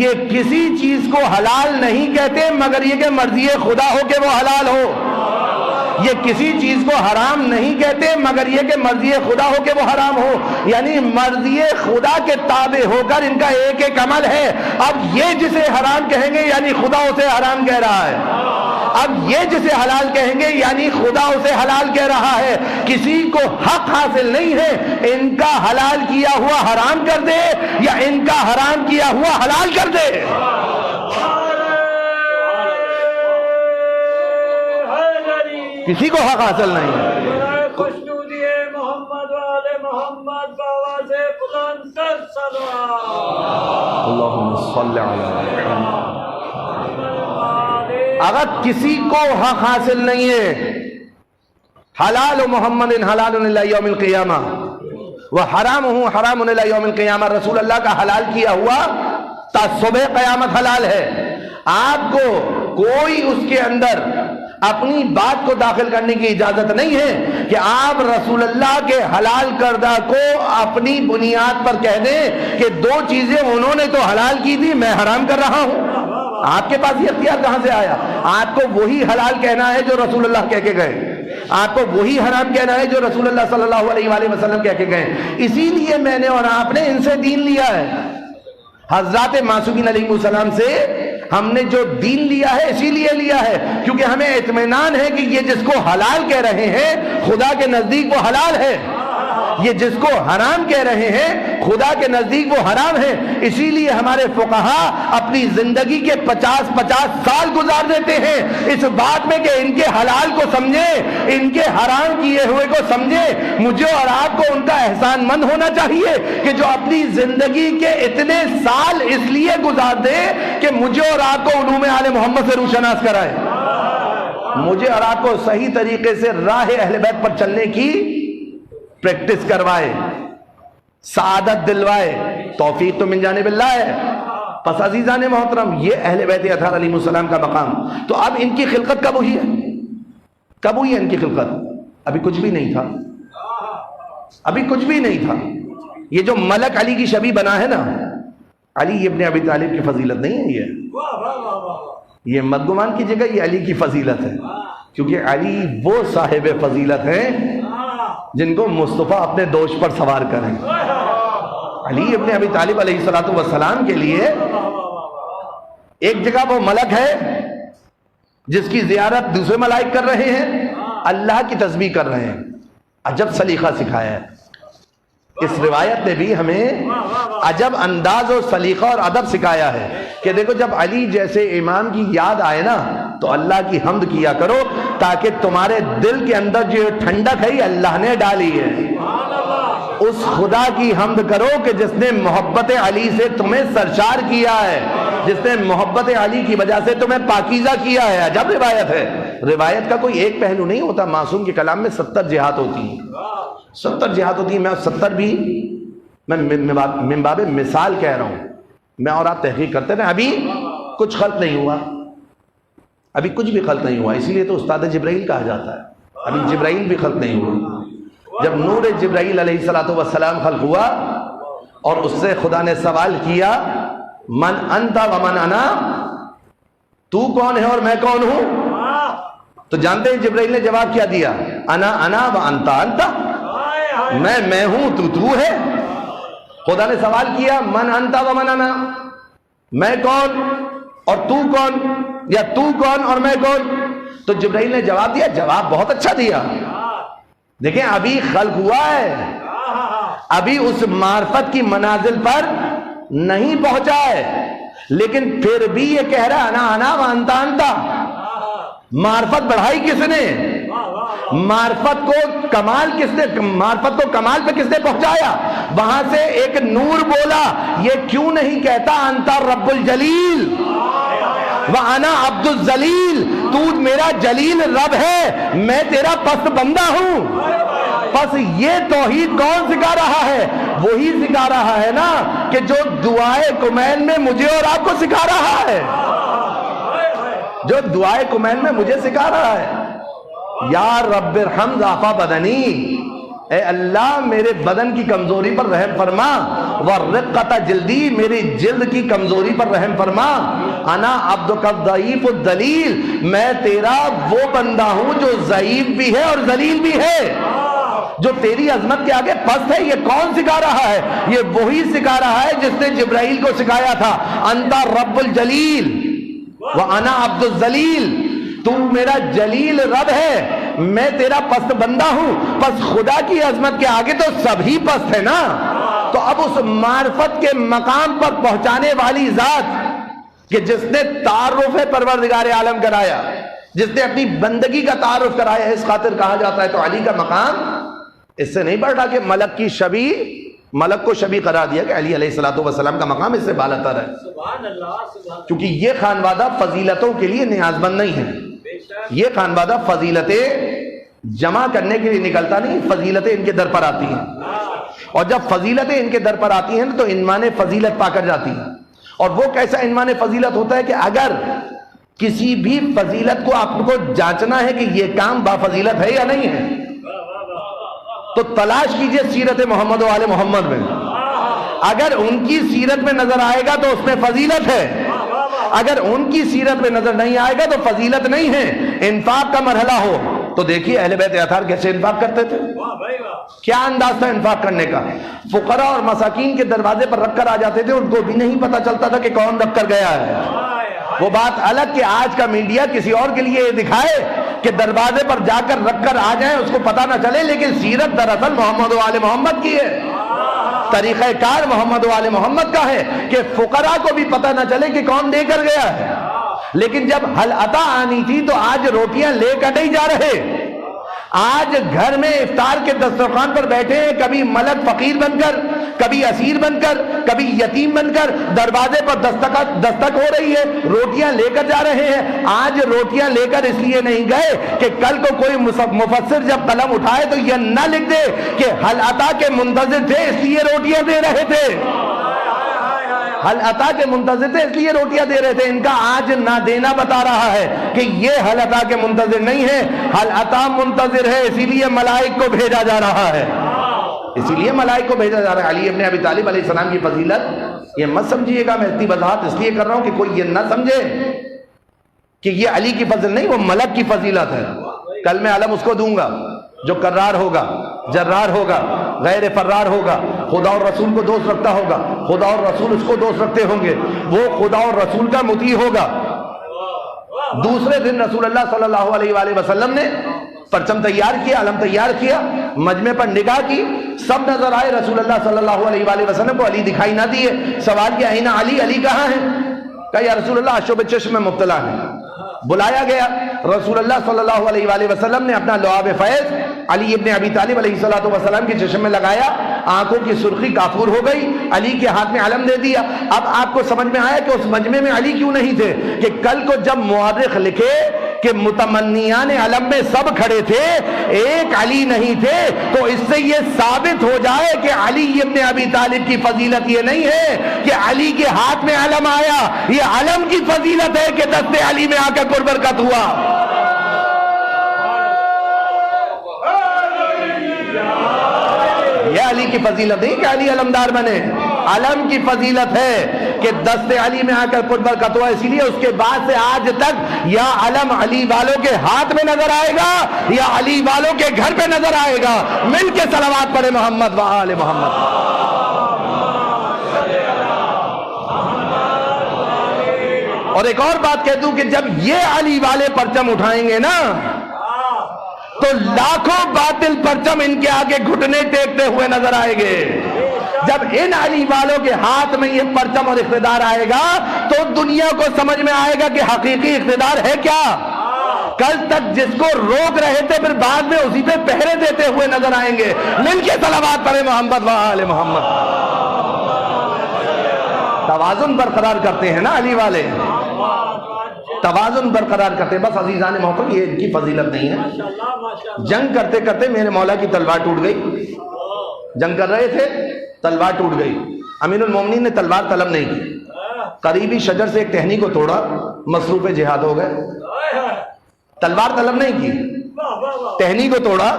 یہ کسی چیز کو حلال نہیں کہتے مگر یہ کہ مرضی خدا ہو کہ وہ حلال ہو. یہ کسی چیز کو حرام نہیں کہتے مگر یہ کہ مرضی خدا ہو کہ وہ حرام ہو. یعنی مرضی خدا کے تابع ہو کر ان کا ایک ایک عمل ہے. اب یہ جسے حرام کہیں گے یعنی خدا اسے حرام کہہ رہا ہے. اب یہ جسے حلال کہیں گے یعنی خدا اسے حلال کہہ رہا ہے. کسی کو حق حاصل نہیں ہے ان کا حلال کیا ہوا حرام کر دے یا ان کا حرام کیا ہوا حلال کر دے. کسی کو حق حاصل نہیں ہے. خوشنودی محمد وآل محمد باواز بلند کر صلوات. اللہم صلی علی محمد. اگر کسی کو حق حاصل نہیں ہے، حلال محمد حلال الی یوم القیامہ وحرامہ حرام الی یوم القیامہ. رسول اللہ کا حلال کیا ہوا تا صبح قیامت حلال ہے. آپ کو کوئی اس کے اندر اپنی بات کو داخل کرنے کی اجازت نہیں ہے کہ آپ رسول اللہ کے حلال کردہ کو اپنی بنیاد پر کہہ دیں کہ دو چیزیں انہوں نے تو حلال کی تھی میں حرام کر رہا ہوں. آپ کے پاس یہ اختیار کہاں سے آیا؟ آپ کو وہی حلال کہنا ہے جو رسول اللہ کہہ کے گئے، آپ کو وہی حرام کہنا ہے جو رسول اللہ صلی اللہ علیہ وآلہ وسلم کہہ کے گئے. اسی لیے میں نے اور آپ نے ان سے دین لیا ہے. حضرات معصومین علیہ السلام سے ہم نے جو دین لیا ہے اسی لیے لیا ہے کیونکہ ہمیں اطمینان ہے کہ یہ جس کو حلال کہہ رہے ہیں خدا کے نزدیک وہ حلال ہے، یہ جس کو حرام کہہ رہے ہیں خدا کے نزدیک وہ حرام ہے. اسی لیے ہمارے فقہا اپنی زندگی کے 50 سال گزار دیتے ہیں اس بات میں کہ ان کے حلال کو سمجھے، ان کے حرام کیے ہوئے کو سمجھے. مجھے اور آپ کو ان کا احسان مند ہونا چاہیے کہ جو اپنی زندگی کے اتنے سال اس لیے گزار دے کہ مجھے اور آپ کو علوم آل محمد سے روشناس کرائے، مجھے اور آپ کو صحیح طریقے سے راہ اہل بیت پر چلنے کی پریکٹس کروائے، سعادت دلوائے. توفیق تو من جانب اللہ ہے. پس عزیزان محترم یہ اہل بیت اطہار علیہ السلام کا مقام. تو اب ان کی خلقت کب ہوئی ہے؟ کب ہوئی ہے ان کی خلقت؟ ابھی کچھ بھی نہیں تھا، ابھی کچھ بھی نہیں تھا. یہ جو ملک علی کی شبیہ بنا ہے نا، علی ابن ابی طالب کی فضیلت نہیں ہے. یہ مت گمان کیجیے گا یہ علی کی فضیلت ہے، کیونکہ علی وہ صاحب فضیلت ہیں جن کو مصطفیٰ اپنے دوش پر سوار کریں. علی ابن ابی طالب علیہ السلام کے لیے ایک جگہ وہ ملک ہے جس کی زیارت دوسرے ملائک کر رہے ہیں، اللہ کی تسبیح کر رہے ہیں. عجب سلیقہ سکھایا ہے. اس روایت نے بھی ہمیں عجب انداز و سلیقہ اور ادب سکھایا ہے کہ دیکھو جب علی جیسے امام کی یاد آئے نا تو اللہ کی حمد کیا کرو تاکہ تمہارے دل کے اندر جو ٹھنڈک ہے یہ اللہ نے ڈالی ہے. اس خدا کی حمد کرو کہ جس نے محبت علی سے تمہیں سرشار کیا ہے، جس نے محبت علی کی وجہ سے تمہیں پاکیزہ کیا ہے. عجب روایت ہے. روایت کا کوئی ایک پہلو نہیں ہوتا. معصوم کے کلام میں 70 جہات ہوتی ہیں، 70 جہات ہوتی ہیں. میں 70 بھی میں من باب مثال کہہ رہا ہوں. میں اور آپ تحقیق کرتے رہے. ابھی کچھ خلق نہیں ہوا، ابھی کچھ بھی خلق نہیں ہوا. اسی لیے تو استاد جبرائیل کہا جاتا ہے. ابھی جبرائیل بھی خلق نہیں ہوا. جب نور جبرائیل علیہ السلام خلق ہوا اور اس سے خدا نے سوال کیا من انت و من انا، تو کون ہے اور میں کون ہوں؟ تو جانتے ہیں جبرائیل نے جواب کیا دیا؟ انا و انت انت، میں ہوں تو ہے. خدا نے سوال کیا من انت و من انا، میں کون اور تو کون، یا تو کون اور میں کون؟ تو جبرائیل نے جواب دیا، جواب بہت اچھا دیا. دیکھیں ابھی خلق ہوا ہے، ابھی اس معرفت کی منازل پر نہیں پہنچا ہے، لیکن پھر بھی یہ کہہ رہا انا انا وانتا انتا. معرفت بڑھائی کس نے؟ معرفت کو کمال کس نے، معرفت کو کمال پہ کس نے پہنچایا؟ وہاں سے ایک نور بولا. یہ کیوں نہیں کہتا انتا رب الجلیل وَأَنَا عَبْدُ الذَّلِيلِ، تو میرا جلیل رب ہے، میں تیرا پست بندہ ہوں. پس یہ توحید کون سکھا رہا ہے؟ وہی سکھا رہا ہے نا کہ جو دعائے کمین میں مجھے اور آپ کو سکھا رہا ہے، جو دعائے کمین میں مجھے سکھا رہا ہے. یا رب ارحم ضعف بدنی، اے اللہ میرے بدن کی کمزوری پر رحم فرما. ورقۃ جلدی، میری جلد کی کمزوری پر رحم فرما. انا عبدک الضعیف الذلیل، میں تیرا وہ بندہ ہوں جو ضعیف بھی ہے اور ذلیل بھی ہے، جو تیری عظمت کے آگے پست ہے. یہ کون سکھا رہا ہے؟ یہ وہی سکھا رہا ہے جس نے جبرائیل کو سکھایا تھا انتا رب الجلیل وانا عبد الذلیل، تو میرا جلیل رب ہے، میں تیرا پست بندہ ہوں. پس خدا کی عظمت کے آگے تو سبھی پست ہے نا. تو اب اس معرفت کے مقام پر پہنچانے والی ذات کہ جس نے تعارف پروردگار عالم کرایا، جس نے اپنی بندگی کا تعارف کرایا، اس خاطر کہا جاتا ہے تو علی کا مقام اس سے نہیں بڑھ رہا کہ ملک کی شبی، ملک کو شبی قرار دیا کہ علی علیہ السلام کا مقام اس سے بالاتر ہے. سبحان اللہ. کیونکہ یہ خانوادہ فضیلتوں کے لیے نیاز مند نہیں ہے. یہ خانوادہ فضیلتیں جمع کرنے کے لیے نکلتا نہیں، فضیلتیں ان کے در پر آتی ہیں، اور جب فضیلتیں ان کے در پر آتی ہیں تو انمان فضیلت پا کر جاتی ہیں. اور وہ کیسا انمان فضیلت ہوتا ہے کہ اگر کسی بھی فضیلت کو آپ کو جانچنا ہے کہ یہ کام با فضیلت ہے یا نہیں ہے تو تلاش کیجئے سیرت محمد و آل محمد میں. اگر ان کی سیرت میں نظر آئے گا تو اس میں فضیلت ہے، اگر ان کی سیرت میں نظر نہیں آئے گا تو فضیلت نہیں ہے. انفاق کا مرحلہ ہو تو دیکھیے اہل بیت اطہار کیسے انفاق کرتے تھے، کیا انداز تھا انفاق کرنے کا. فقراء اور مساکین کے دروازے پر رکھ کر آ جاتے تھے، ان کو بھی نہیں پتا چلتا تھا کہ کون رکھ کر گیا ہے. وہ بات الگ کہ آج کا میڈیا کسی اور کے لیے یہ دکھائے کہ دروازے پر جا کر رکھ کر آ جائیں، اس کو پتا نہ چلے، لیکن سیرت دراصل محمد و آل محمد کی ہے. طریقہ کار محمد و آل محمد کا ہے کہ فقراء کو بھی پتہ نہ چلے کہ کون دے کر گیا ہے. لیکن جب حل عطا آنی تھی تو آج روٹیاں لے کر نہیں جا رہے. آج گھر میں افطار کے دسترخوان پر بیٹھے ہیں، کبھی ملک فقیر بن کر، کبھی اسیر بن کر، کبھی یتیم بن کر دروازے پر دستک ہو رہی ہے، روٹیاں لے کر جا رہے ہیں. آج روٹیاں لے کر اس لیے نہیں گئے کہ کل کو کوئی مفسر جب قلم اٹھائے تو یہ نہ لکھ دے کہ حل عطا کے منتظر تھے اس لیے روٹیاں دے رہے تھے، حل عطا کے منتظر تھے اس لیے روٹیاں دے رہے تھے. ان کا آج نہ دینا بتا رہا ہے کہ یہ حل عطا کے منتظر نہیں ہے، حل عطا منتظر ہے، اسی لیے ملائک کو بھیجا جا رہا ہے، اسی لیے ملائک کو بھیجا جا رہا ہے. علی ابن ابی طالب علیہ السلام کی فضیلت یہ مت سمجھیے گا، میں اتنی وضاحت اس لیے کر رہا ہوں کہ کوئی یہ نہ سمجھے کہ یہ علی کی فضل نہیں، وہ ملک کی فضیلت ہے. کل میں علم اس کو دوں گا جو کرار ہوگا، جرار ہوگا، غیر فرار ہوگا، خدا اور رسول کو دوست رکھتا ہوگا، خدا اور رسول اس کو دوست رکھتے ہوں گے، وہ خدا اور رسول کا مطیع ہوگا. دوسرے دن رسول اللہ صلی اللہ علیہ وآلہ وسلم نے پرچم تیار کیا، علم تیار کیا، مجمع پر نگاہ کی، سب نظر آئے، رسول اللہ صلی اللہ علیہ وآلہ وسلم کو علی دکھائی نہ دیے. سوال کیا اینا علی، علی کہاں ہے؟ کہا یا رسول اللہ عشب چشم میں مبتلا ہے. بلایا گیا، رسول اللہ صلی اللہ علیہ وآلہ وسلم نے اپنا لعاب فیض علی ابن ابی طالب علیہ السلام کے چشم میں لگایا، آنکھوں کی سرخی کافور ہو گئی، علی کے ہاتھ میں علم دے دیا. اب آپ کو سمجھ میں آیا کہ اس مجمع میں علی کیوں نہیں تھے؟ کہ کل کو جب مورخ لکھے کہ متمنیان علم میں سب کھڑے تھے، ایک علی نہیں تھے، تو اس سے یہ ثابت ہو جائے کہ علی ابن ابی طالب کی فضیلت یہ نہیں ہے کہ علی کے ہاتھ میں علم آیا، یہ علم کی فضیلت ہے کہ دست علی میں آ کر برکت ہوا. یہ علی کی فضیلت نہیں کہ علی علمدار بنے، علم کی فضیلت ہے کہ دست علی میں آ کر برکت ہوا. اسی لیے اس کے بعد سے آج تک یا علم علی والوں کے ہاتھ میں نظر آئے گا یا علی والوں کے گھر پہ نظر آئے گا. مل کے صلوات پڑھے محمد و آل محمد. اور ایک اور بات کہہ دوں کہ جب یہ علی والے پرچم اٹھائیں گے نا تو لاکھوں باطل پرچم ان کے آگے گھٹنے ٹیکتے ہوئے نظر آئیں گے. جب ان علی والوں کے ہاتھ میں یہ پرچم اور اقتدار آئے گا تو دنیا کو سمجھ میں آئے گا کہ حقیقی اقتدار ہے کیا. کل تک جس کو روک رہے تھے پھر بعد میں اسی پہ پہرے دیتے ہوئے نظر آئیں گے. مل کے صلوات پڑھے محمد و آل محمد. توازن برقرار کرتے ہیں نا علی والے, توازن برقرار کرتے ہیں. بس عزیزان محترم یہ ان کی فضیلت نہیں ہے. جنگ کرتے کرتے میرے مولا کی تلوار ٹوٹ گئی, جنگ کر رہے تھے تلوار ٹوٹ گئی. امیر المومنین نے تلوار طلب نہیں کی, قریبی شجر سے ایک ٹہنی کو توڑا, مصروف جہاد ہو گئے. تلوار طلب نہیں کی, ٹہنی کو توڑا,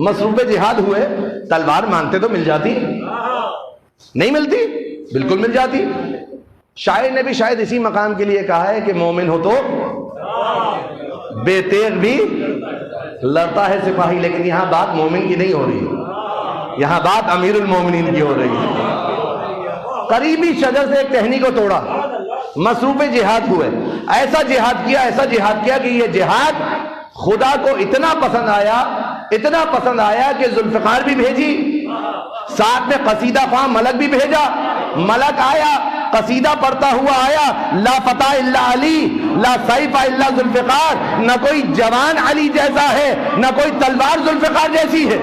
مصروف جہاد ہوئے. تلوار مانگتے تو مل جاتی, نہیں ملتی, بالکل مل جاتی. شاعر نے بھی شاید اسی مقام کے لیے کہا ہے کہ مومن ہو تو بے تیغ بھی لڑتا ہے سپاہی. لیکن یہاں بات مومن کی نہیں ہو رہی, یہاں بات امیر المومنین کی ہو رہی ہے. قریبی شجر سے ایک ٹہنی کو توڑا, مصروف جہاد ہوئے. ایسا جہاد کیا کہ یہ جہاد خدا کو اتنا پسند آیا کہ ذوالفقار بھی بھیجی, ساتھ میں قصیدہ خواہ ملک بھی بھیجا. ملک آیا, قصیدہ پڑھتا ہوا آیا, لا فتح الا علی لا سیف الا ذوالفقار. نہ کوئی جوان علی جیسا ہے, نہ کوئی تلوار ذوالفقار جیسی ہے.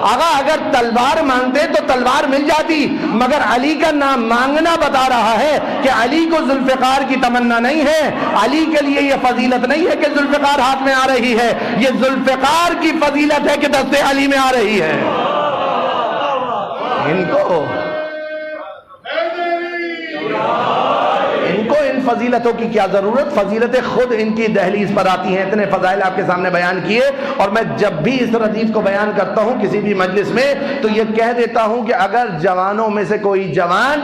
آقا اگر تلوار مانگتے تو تلوار مل جاتی, مگر علی کا نام مانگنا بتا رہا ہے کہ علی کو ذوالفقار کی تمنا نہیں ہے. علی کے لیے یہ فضیلت نہیں ہے کہ ذوالفقار ہاتھ میں آ رہی ہے, یہ ذوالفقار کی فضیلت ہے کہ دست علی میں آ رہی ہے. ان کو ان فضیلتوں کی کیا ضرورت؟ فضیلتیں خود ان کی دہلیز پر آتی ہیں. اتنے فضائل آپ کے سامنے بیان کیے, اور میں جب بھی اس ردیف کو بیان کرتا ہوں کسی بھی مجلس میں تو یہ کہہ دیتا ہوں کہ اگر جوانوں میں سے کوئی جوان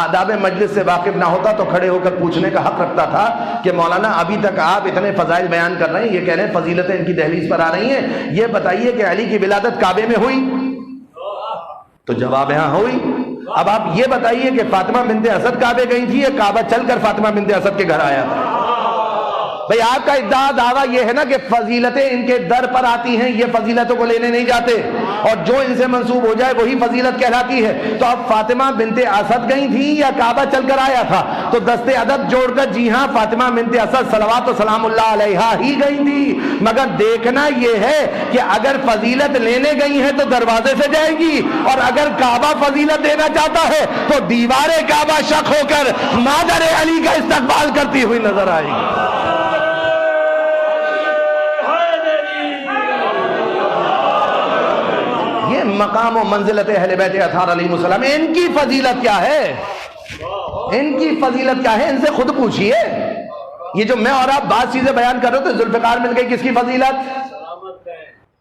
آداب مجلس سے واقف نہ ہوتا تو کھڑے ہو کر پوچھنے کا حق رکھتا تھا کہ مولانا ابھی تک آپ اتنے فضائل بیان کر رہے ہیں, یہ کہہ رہے ہیں فضیلتیں ان کی دہلیز پر آ رہی ہیں, یہ بتائیے کہ علی کی ولادت کعبے میں ہوئی؟ تو جواب یہاں ہوئی. اب آپ یہ بتائیے کہ فاطمہ بنت اسد کعبے گئی تھی یا کعبہ چل کر فاطمہ بنت اسد کے گھر آیا تھا؟ بھئی آپ کا ادعا دعویٰ یہ ہے نا کہ فضیلتیں ان کے در پر آتی ہیں, یہ فضیلتوں کو لینے نہیں جاتے, اور جو ان سے منسوب ہو جائے وہی فضیلت کہلاتی ہے. تو اب فاطمہ بنت اسد گئی تھی یا کعبہ چل کر آیا تھا؟ تو دست ادب جوڑ کر جی ہاں فاطمہ بنت اسد صلوات و سلام اللہ علیہا ہی گئی تھی. مگر دیکھنا یہ ہے کہ اگر فضیلت لینے گئی ہیں تو دروازے سے جائے گی, اور اگر کعبہ فضیلت دینا چاہتا ہے تو دیوار کعبہ شق ہو کر مادر علی کا استقبال کرتی ہوئی نظر آئے گی. یہ مقام و منزلت اہل بیت اطہار علیہ السلام. ان کی فضیلت کیا ہے؟ ان کی فضیلت کیا ہے؟ ان سے خود پوچھئے. یہ جو میں اور آپ بات چیزیں بیان کر رہے تھے, ذوالفقار مل گئی, کس کی فضیلت؟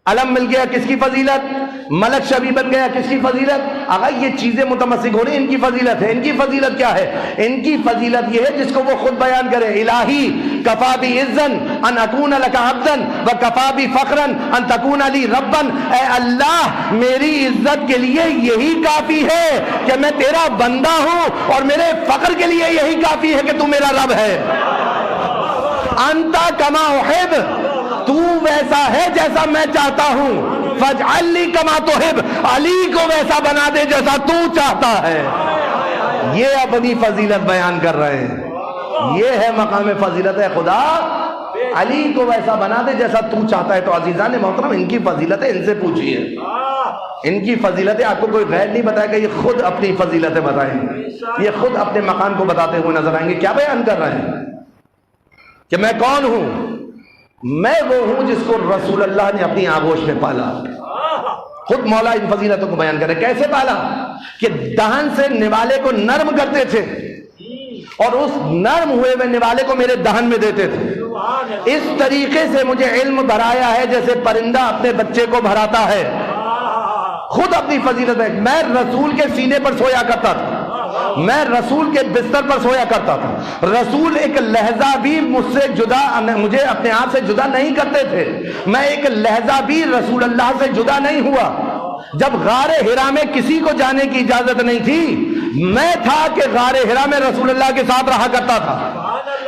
علم مل گیا, کس کی فضیلت؟ ملک شبی بن گیا, کس کی فضیلت؟ آقا یہ چیزیں متمسک ہو رہی ہیں, ان کی فضیلت ہے. ان کی فضیلت کیا ہے؟ ان کی فضیلت یہ ہے جس کو وہ خود بیان کرے, الہی کفا بی عزن ان اکون لک عبدن و کفا بی فخرن ان تکون لی ربن. اے اللہ میری عزت کے لیے یہی کافی ہے کہ میں تیرا بندہ ہوں, اور میرے فخر کے لیے یہی کافی ہے کہ تو میرا رب ہے. انت کما احب, تو ویسا ہے جیسا میں چاہتا ہوں. فاجعل لی کما تحب, علی کو ویسا بنا دے جیسا تو چاہتا ہے. یہ اپنی فضیلت بیان کر رہے ہیں. یہ ہے مقام فضیلت ہے خدا, علی کو ویسا بنا دے جیسا تو چاہتا ہے. تو عزیزان محترم ان کی فضیلتیں ان سے پوچھئے. ان کی فضیلتیں آپ کو کوئی غیر نہیں بتائے گا, یہ خود اپنی فضیلتیں بتائیں گے, یہ خود اپنے مقام کو بتاتے ہوئے نظر آئیں گے. کیا بیان کر رہے ہیں کہ میں کون ہوں؟ میں وہ ہوں جس کو رسول اللہ نے اپنی آغوش میں پالا. خود مولا ان فضیلتوں کو بیان کرے. کیسے پالا؟ کہ دہن سے نوالے کو نرم کرتے تھے, اور اس نرم ہوئے ہوئے نوالے کو میرے دہن میں دیتے تھے. اس طریقے سے مجھے علم بھرایا ہے جیسے پرندہ اپنے بچے کو بھراتا ہے. خود اپنی فضیلت ہے. میں رسول کے سینے پر سویا کرتا تھا, میں رسول کے بستر پر سویا کرتا تھا. رسول ایک لہجہ بھی مجھے اپنے آپ سے جدا نہیں کرتے تھے. میں ایک لہجہ بھی رسول اللہ سے جدا نہیں ہوا. جب غار حرا میں کسی کو جانے کی اجازت نہیں تھی, میں تھا کہ غار حرا میں رسول اللہ کے ساتھ رہا کرتا تھا.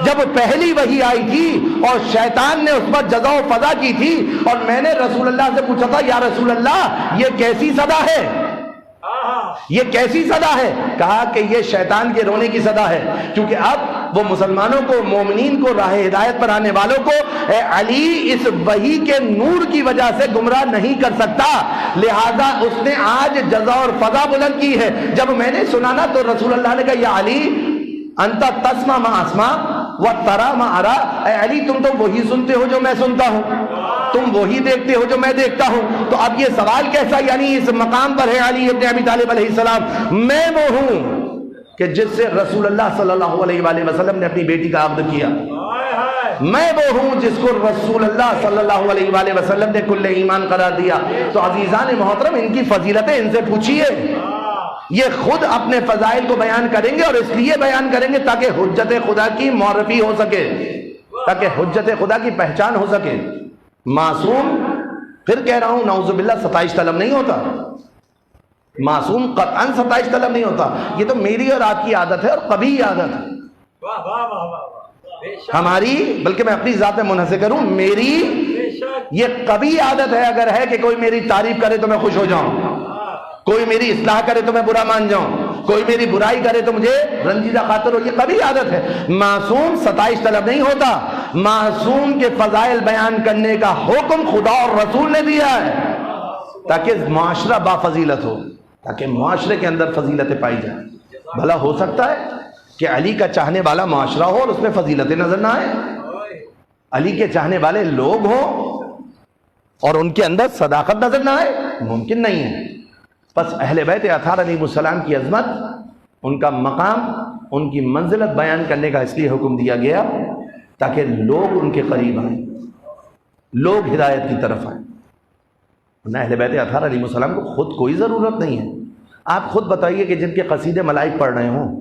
جب پہلی وحی آئی تھی اور شیطان نے اس پر جزا و فضا کی تھی اور میں نے رسول اللہ سے پوچھا تھا یا رسول اللہ یہ کیسی صدا ہے، یہ کیسی صدا ہے؟ کہا کہ یہ شیطان کے رونے کی صدا ہے، کیونکہ اب وہ مسلمانوں کو، مومنین کو، راہ ہدایت پر آنے والوں کو اے علی اس وحی کے نور کی وجہ سے گمراہ نہیں کر سکتا، لہذا اس نے آج جزا اور فضا بلند کی ہے۔ جب میں نے سنا نا تو رسول اللہ نے کہا یا علی انت تسمع ما اسمع وترى ما ارى، اے علی تم تو وہی سنتے ہو جو میں سنتا ہوں، تم وہی دیکھتے ہو جو میں دیکھتا ہوں۔ تو اب یہ سوال کیسا یعنی اس مقام پر ہے علی ابن ابی طالب علیہ السلام، میں وہ ہوں کہ جس سے رسول اللہ صلی اللہ علیہ وآلہ وسلم نے اپنی بیٹی کا عقد کیا، میں وہ ہوں جس کو رسول اللہ صلی اللہ علیہ وآلہ وسلم نے کل ایمان قرار دیا۔ تو عزیزان محترم ان کی فضیلتیں ان سے پوچھیے، یہ خود اپنے فضائل کو بیان کریں گے اور اس لیے بیان کریں گے تاکہ حجت خدا کی معرفی ہو سکے، تاکہ حجت خدا کی پہچان ہو سکے۔ معصوم، پھر کہہ رہا ہوں نعوذ باللہ، ستائش طلب نہیں ہوتا، معصوم قطعاً ستائش طلب نہیں ہوتا، یہ تو میری اور آپ کی عادت ہے اور قبیح عادت ہے ہماری، بلکہ میں اپنی ذات میں منحصر کروں، میری یہ قبیح عادت ہے اگر ہے کہ کوئی میری تعریف کرے تو میں خوش ہو جاؤں، کوئی میری اصلاح کرے تو میں برا مان جاؤں، کوئی میری برائی کرے تو مجھے رنجیدہ خاطر ہو، یہ قبیح عادت ہے۔ معصوم ستائش طلب نہیں ہوتا، معصوم کے فضائل بیان کرنے کا حکم خدا اور رسول نے دیا ہے تاکہ معاشرہ با فضیلت ہو، تاکہ معاشرے کے اندر فضیلتیں پائی جائیں۔ بھلا ہو سکتا ہے کہ علی کا چاہنے والا معاشرہ ہو اور اس میں فضیلتیں نظر نہ آئے، علی کے چاہنے والے لوگ ہوں اور ان کے اندر صداقت نظر نہ آئے؟ ممکن نہیں ہے۔ بس اہل بیت اطہار علیہ السلام کی عظمت، ان کا مقام، ان کی منزلت بیان کرنے کا اس لیے حکم دیا گیا تاکہ لوگ ان کے قریب آئیں، لوگ ہدایت کی طرف آئیں۔ نہ اہل بیت اطہار علیہ السلام کو خود کوئی ضرورت نہیں ہے۔ آپ خود بتائیے کہ جن کے قصیدے ملائک پڑھ رہے ہوں،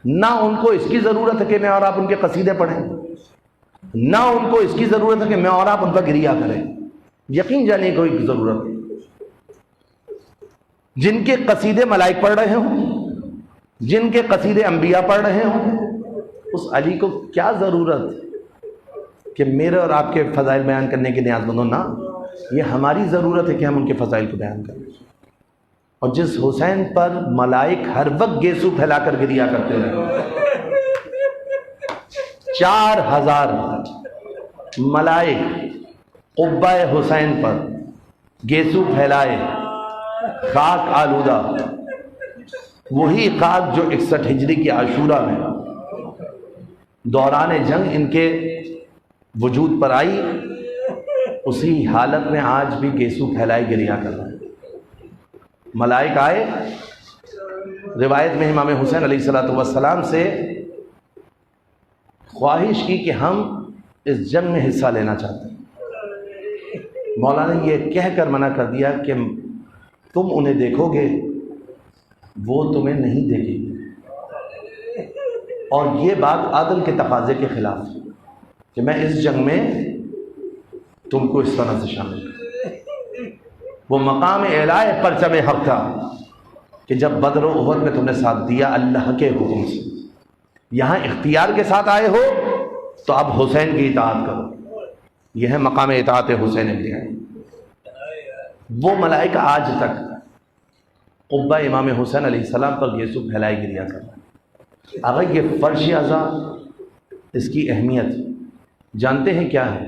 نہ ان کو اس کی ضرورت ہے کہ میں اور آپ ان کے قصیدے پڑھیں، نہ ان کو اس کی ضرورت ہے کہ میں اور آپ ان پر گریہ کریں، یقین جانے کوئی ضرورت نہیں۔ جن کے قصیدے ملائک پڑھ رہے ہوں، جن کے قصیدے انبیاء پڑھ رہے ہوں، اس علی کو کیا ضرورت کہ میرے اور آپ کے فضائل بیان کرنے کی نیاز مند ہو؟ نہ، یہ ہماری ضرورت ہے کہ ہم ان کے فضائل کو بیان کریں۔ اور جس حسین پر ملائک ہر وقت گیسو پھیلا کر گریہ کرتے رہے، 4000 ملائک قبہ حسین پر گیسو پھیلائے، خاک آلودہ، وہی خاک جو 61 ہجری کی عاشورہ میں دوران جنگ ان کے وجود پر آئی، اسی حالت میں آج بھی گیسو پھیلائے گریہ کر رہے ہیں۔ ملائک آئے، روایت میں امام حسین علیہ السلام سے خواہش کی کہ ہم اس جنگ میں حصہ لینا چاہتے ہیں۔ مولا نے یہ کہہ کر منع کر دیا کہ تم انہیں دیکھو گے، وہ تمہیں نہیں دیکھیں گے، اور یہ بات عادل کے تقاضے کے خلاف ہے کہ میں اس جنگ میں تم کو اس طرح سے شامل کروں۔ وہ مقام اعلاء پرچم حق تھا کہ جب بدر و احد میں تم نے ساتھ دیا اللہ کے حکم سے، یہاں اختیار کے ساتھ آئے ہو تو اب حسین کی اطاعت کرو، یہ ہے مقام اطاعت حسین ابن علی۔ وہ ملائکہ آج تک قبہ امام حسین علیہ السلام پر یسوع پھیلائی گریہ کر رہے ہیں۔ اگر یہ فرش اعضا، اس کی اہمیت جانتے ہیں کیا ہے؟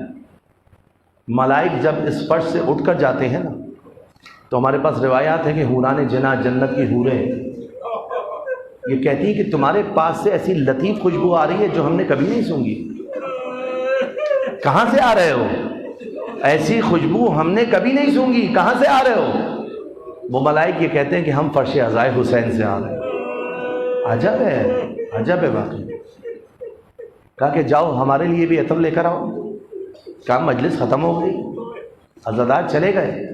ملائک جب اس فرش سے اٹھ کر جاتے ہیں نا تو ہمارے پاس روایات ہے کہ حوران جنہ، جنت کی حوریں یہ کہتی ہیں کہ تمہارے پاس سے ایسی لطیف خوشبو آ رہی ہے جو ہم نے کبھی نہیں سونگی۔ کہاں سے آ رہے ہو؟ ایسی خوشبو ہم نے کبھی نہیں سونگی، کہاں سے آ رہے ہو؟ وہ ملائک یہ کہتے ہیں کہ ہم فرش عزائے حسین سے آ رہے ہیں۔ عجب ہے، عجب ہے واقعی۔ کہا کہ جاؤ ہمارے لیے بھی عطر لے کر آؤ۔ کہا مجلس ختم ہو گئی، عزادار چلے گئے۔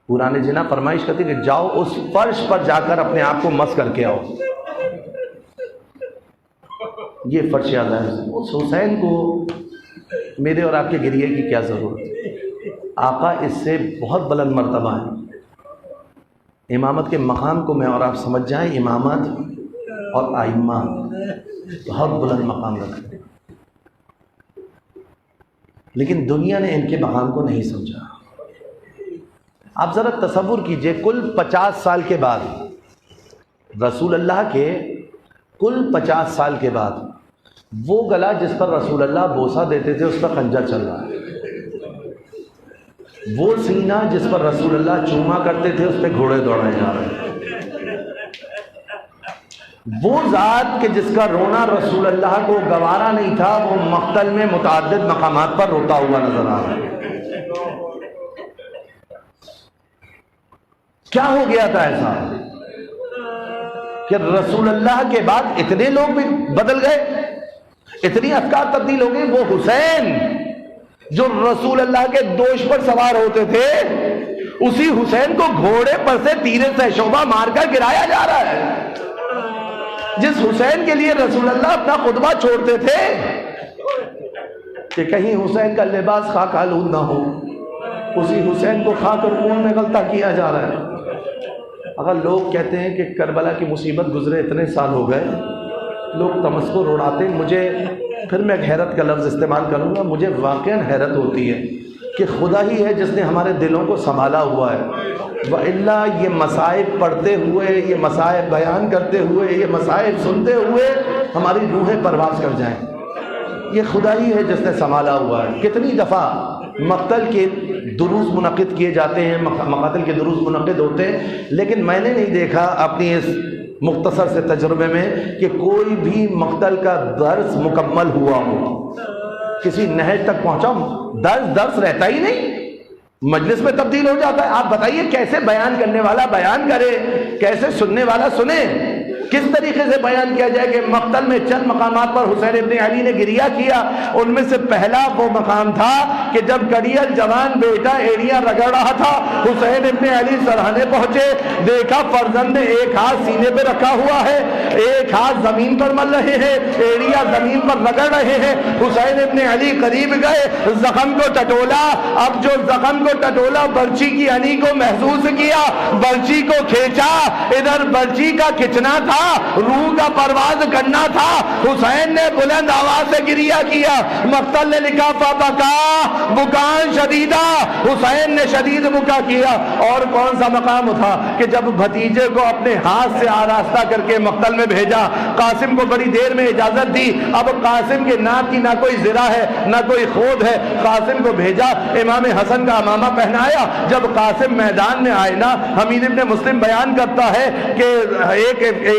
قرآن جنہ فرمائش کرتی کہ جاؤ اس فرش پر جا کر اپنے آپ کو مس کر کے آؤ۔ یہ فرش عزائے حسین، اس حسین کو میرے اور آپ کے گریے کی کیا ضرورت ہے؟ آقا اس سے بہت بلند مرتبہ ہے۔ امامت کے مقام کو میں اور آپ سمجھ جائیں، امامت اور ائمہ بہت بلند مقام رکھتے ہیں، لیکن دنیا نے ان کے مقام کو نہیں سمجھا۔ آپ ذرا تصور کیجئے، کل 50 سال کے بعد، رسول اللہ کے کل 50 سال کے بعد، وہ گلا جس پر رسول اللہ بوسہ دیتے تھے اس پر خنجر چل رہا ہے، وہ سینہ جس پر رسول اللہ چوما کرتے تھے اس پہ گھوڑے دوڑائے جا رہے ہیں، وہ ذات کہ جس کا رونا رسول اللہ کو گوارا نہیں تھا، وہ مقتل میں متعدد مقامات پر روتا ہوا نظر آ رہا ہے۔ کیا ہو گیا تھا ایسا کہ رسول اللہ کے بعد اتنے لوگ بھی بدل گئے، اتنی افکار تبدیل ہو گئی؟ وہ حسین جو رسول اللہ کے دوش پر سوار ہوتے تھے، اسی حسین کو گھوڑے پر سے تیر سے شعبہ مار کر گرایا جا رہا ہے۔ جس حسین کے لیے رسول اللہ اپنا خطبہ چھوڑتے تھے کہ کہیں حسین کا لباس خاک آلود نہ ہو، اسی حسین کو خاک اور خون میں غلطہ کیا جا رہا ہے۔ اگر لوگ کہتے ہیں کہ کربلا کی مصیبت گزرے اتنے سال ہو گئے، لوگ تمسخر اڑاتے ہیں، مجھے پھر میں حیرت کا لفظ استعمال کروں گا، مجھے واقعاً حیرت ہوتی ہے کہ خدا ہی ہے جس نے ہمارے دلوں کو سنبھالا ہوا ہے، وَإِلَّا یہ مصائب پڑھتے ہوئے، یہ مصائب بیان کرتے ہوئے، یہ مصائب سنتے ہوئے ہماری روحیں پرواز کر جائیں۔ یہ خدا ہی ہے جس نے سنبھالا ہوا ہے۔ کتنی دفعہ مقتل کے دروس منعقد کیے جاتے ہیں، مقاتل کے دروس منعقد ہوتے ہیں، لیکن میں نے نہیں دیکھا اپنی اس مختصر سے تجربے میں کہ کوئی بھی مقتل کا درس مکمل ہوا ہو، کسی نہج تک پہنچا، درس رہتا ہی نہیں، مجلس میں تبدیل ہو جاتا ہے۔ آپ بتائیے کیسے بیان کرنے والا بیان کرے، کیسے سننے والا سنے، کس طریقے سے بیان کیا جائے کہ مقتل میں چند مقامات پر حسین ابن علی نے گریہ کیا۔ ان میں سے پہلا وہ مقام تھا کہ جب کڑیل جوان بیٹا ایڑیاں رگڑ رہا تھا، حسین ابن علی سرہانے پہنچے، دیکھا فرزند نے ایک ہاتھ سینے پہ رکھا ہوا ہے، ایک ہاتھ زمین پر مل رہے ہیں، ایڑیاں زمین پر رگڑ رہے ہیں۔ حسین ابن علی قریب گئے، زخم کو ٹٹولا، اب جو زخم کو ٹٹولا برچی کی انی کو محسوس کیا، برچی کو کھینچا، ادھر برچی کا کھچنا تھا، روح کا پرواز کرنا تھا، حسین نے بلند آواز سے گریہ کیا۔ مقتل نے لکھا فبکا بکان شدیدہ، حسین نے شدید بکا کیا۔ اور کون سا مقام تھا کہ جب بھتیجے کو اپنے ہاتھ سے آراستہ کر کے مقتل میں بھیجا، قاسم کو بڑی دیر میں اجازت دی، اب قاسم کے ناک کی نہ کوئی زرہ ہے نہ کوئی خود ہے، قاسم کو بھیجا، امام حسن کا امامہ پہنایا۔ جب قاسم میدان میں آئے نا، حمید ابن مسلم بیان کرتا ہے کہ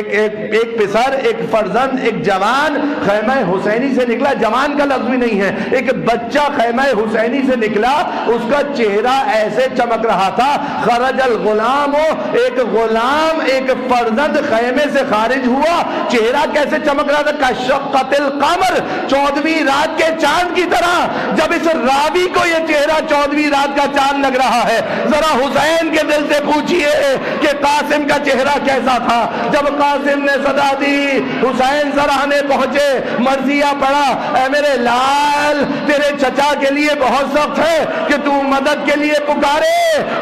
ایک پسر، ایک فرزند، ایک جوان خیمہ حسینی سے نکلا، جوان کا لفظ بھی نہیں ہے، ایک بچہ خیمہ حسینی سے نکلا، اس کا چہرہ ایسے چمک رہا تھا، خرج الغلام، ایک غلام، ایک فرزند خیمے سے خارج ہوا، چہرہ کیسے چمک رہا تھا، کشقت القمر، 14ویں رات کے چاند کی طرح۔ جب اس راوی کو یہ چہرہ 14ویں رات کا چاند لگ رہا ہے، ذرا حسین کے دل سے پوچھئے کہ قاسم کا چہرہ کیسا تھا۔ جب قاسم نے صدا دی، حسین سراہنے پہنچے، مرثیہ پڑھا، اے میرے لال، تیرے چچا کے لیے بہت سخت ہے کہ تو مدد کے لیے پکارے،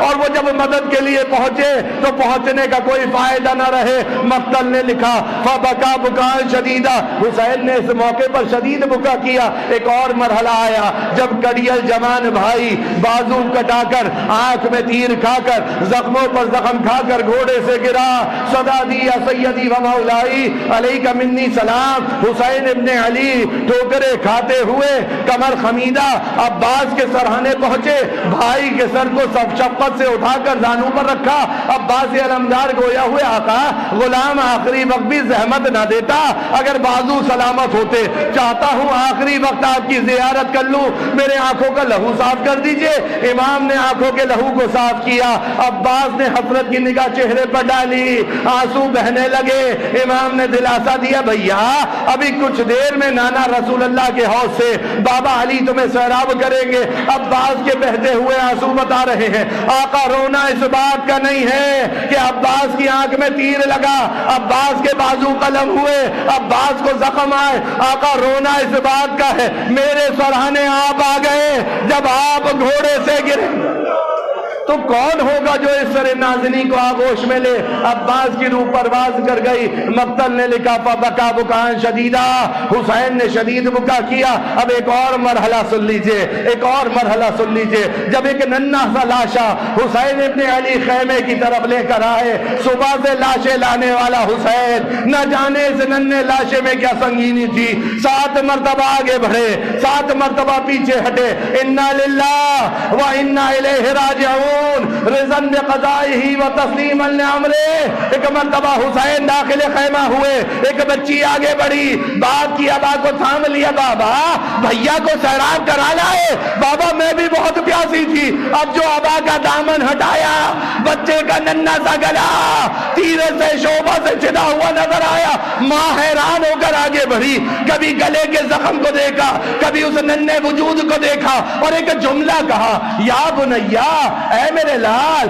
اور وہ جب مدد کے لیے پہنچے تو پہنچنے کا کوئی فائدہ نہ رہے۔ مقتل نے لکھا فبکا بکان شدیدہ، حسین نے اس موقع پر شدید بکا کیا۔ ایک اور مرحلہ آیا جب کڑیل جوان بھائی بازو کٹا کر، آنکھ میں تیر کھا کر، زخموں پر زخم کھا کر گھوڑے سے گرا، صدا دی یا سیدی و مولائی علیک منی سلام۔ حسین ابن علی ٹھوکرے کھاتے ہوئے کمر خمیدہ عباس کے سرہانے پہنچے، بھائی کے سر کو سب شفقت سے اٹھا کر زانوں پر رکھا۔ عباس علمدار گویا ہوئے آقا، غلام آخری وقت بھی زحمت نہ دیتا، اگر بازو سلامت ہوتے، چاہتا ہوں آخری وقت آپ کی زیارت کر لوں، میرے آنکھوں کا لہو صاف کر دیجئے۔ امام نے آنکھوں کے لہو کو صاف کیا، عباس نے حسرت کی نگاہ چہرے پر ڈالی، آنسو بہنے لگے۔ امام نے دلاسا دیا، بھیا ابھی کچھ دیر میں نانا رسول اللہ کے حوض سے بابا علی تمہیں سیراب کریں گے۔ عباس کے بہتے ہوئے آنسو بتا رہے ہیں، آقا رونا اس بات کا نہیں ہے کہ عباس کی آنکھ میں تیر لگا، عباس کے بازو قلم ہوئے، عباس کو زخم آئے، آقا رونا اس بات کا ہے میرے سرہانے آپ آ گئے جب آپ گھوڑے سے گرے۔ تو کون ہوگا جو اس سر نازنی کو آغوش میں لے؟ عباس کی روح پرواز کر گئی. مقتل نے لکھا فبکا بکان شدیدہ، حسین نے شدید بکا کیا. اب ایک اور مرحلہ سن لیجئے، ایک اور مرحلہ سن لیجئے. جب ایک ننھا سا لاشا حسین ابن علی خیمے کی طرف لے کر آئے، صبح سے لاشیں لانے والا حسین، نہ جانے اس ننھے لاشے میں کیا سنگینی تھی. 7 مرتبہ آگے بڑھے، 7 مرتبہ پیچھے ہٹے. انا للہ و انا الیہ راجعون، رضا بقضائہ و تسلیما لامرہ. ایک مرتبہ حسین داخل خیمہ ہوئے، ایک بچی آگے بڑھی، باپ کی ابا کو تھام لیا. بابا بھیا کو سیراب کرا لائے. بابا میں بھی بہت پیاسی تھی. اب جو ابا کا دامن ہٹایا، بچے کا ننھا سا گلا تیرے سے شعبہ سے چنا ہوا نظر آیا. ماں حیران ہو کر آگے بڑھی، کبھی گلے کے زخم کو دیکھا، کبھی اس ننھے وجود کو دیکھا، اور ایک جملہ کہا، یا بنیا، اے میرے لال،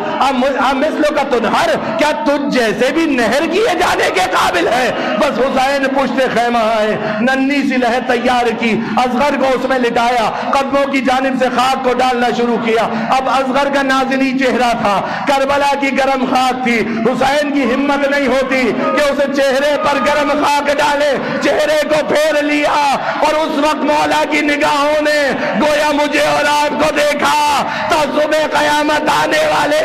مثلو کا تنہر، کیا تجھ جیسے بھی نہر کیے جانے کے قابل ہے؟ بس حسین پشت خیمہ آئے، ننھی سی لہر تیار کی، اصغر کو اس میں لٹایا، قدموں کی جانب سے خاک کو ڈالنا شروع کیا. اب اصغر کا نازنی چہرہ تھا، کربلا کی گرم خاک تھی. حسین کی ہمت نہیں ہوتی کہ اسے چہرے پر گرم خاک ڈالے. چہرے کو پھیر لیا، اور اس وقت مولا کی نگاہوں نے گویا مجھے اور آپ کو دیکھا. تو صبح قیامت آنے والے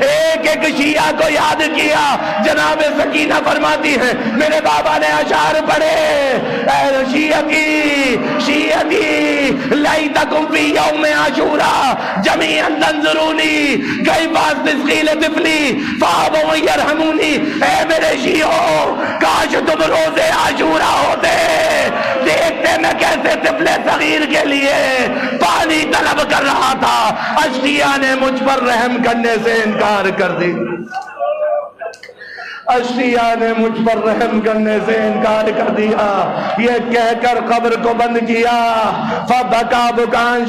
ایک ایک شیعہ کو یاد کیا. جناب سکینہ فرماتی ہے، میرے بابا نے اشعار پڑھے، اے شیعتی شیعتی لیتکم فی یوم عاشوراء جمیعا تنظرونی کیف استسقیل طفلی فابوا یرحمونی. اے میرے شیعوں، کاش تم روزے عاشوراء ہوتے، دیکھتے میں کیسے طفل صغیر کے لیے پانی طلب کر رہا تھا. اشقیاء نے مجھ پر رحم کرنے سے انکار کر دی. اشقیاء نے مجھ پر رحم کرنے سے انکار کر دیا. یہ کہہ کر قبر کو بند کیا. فبکا بکان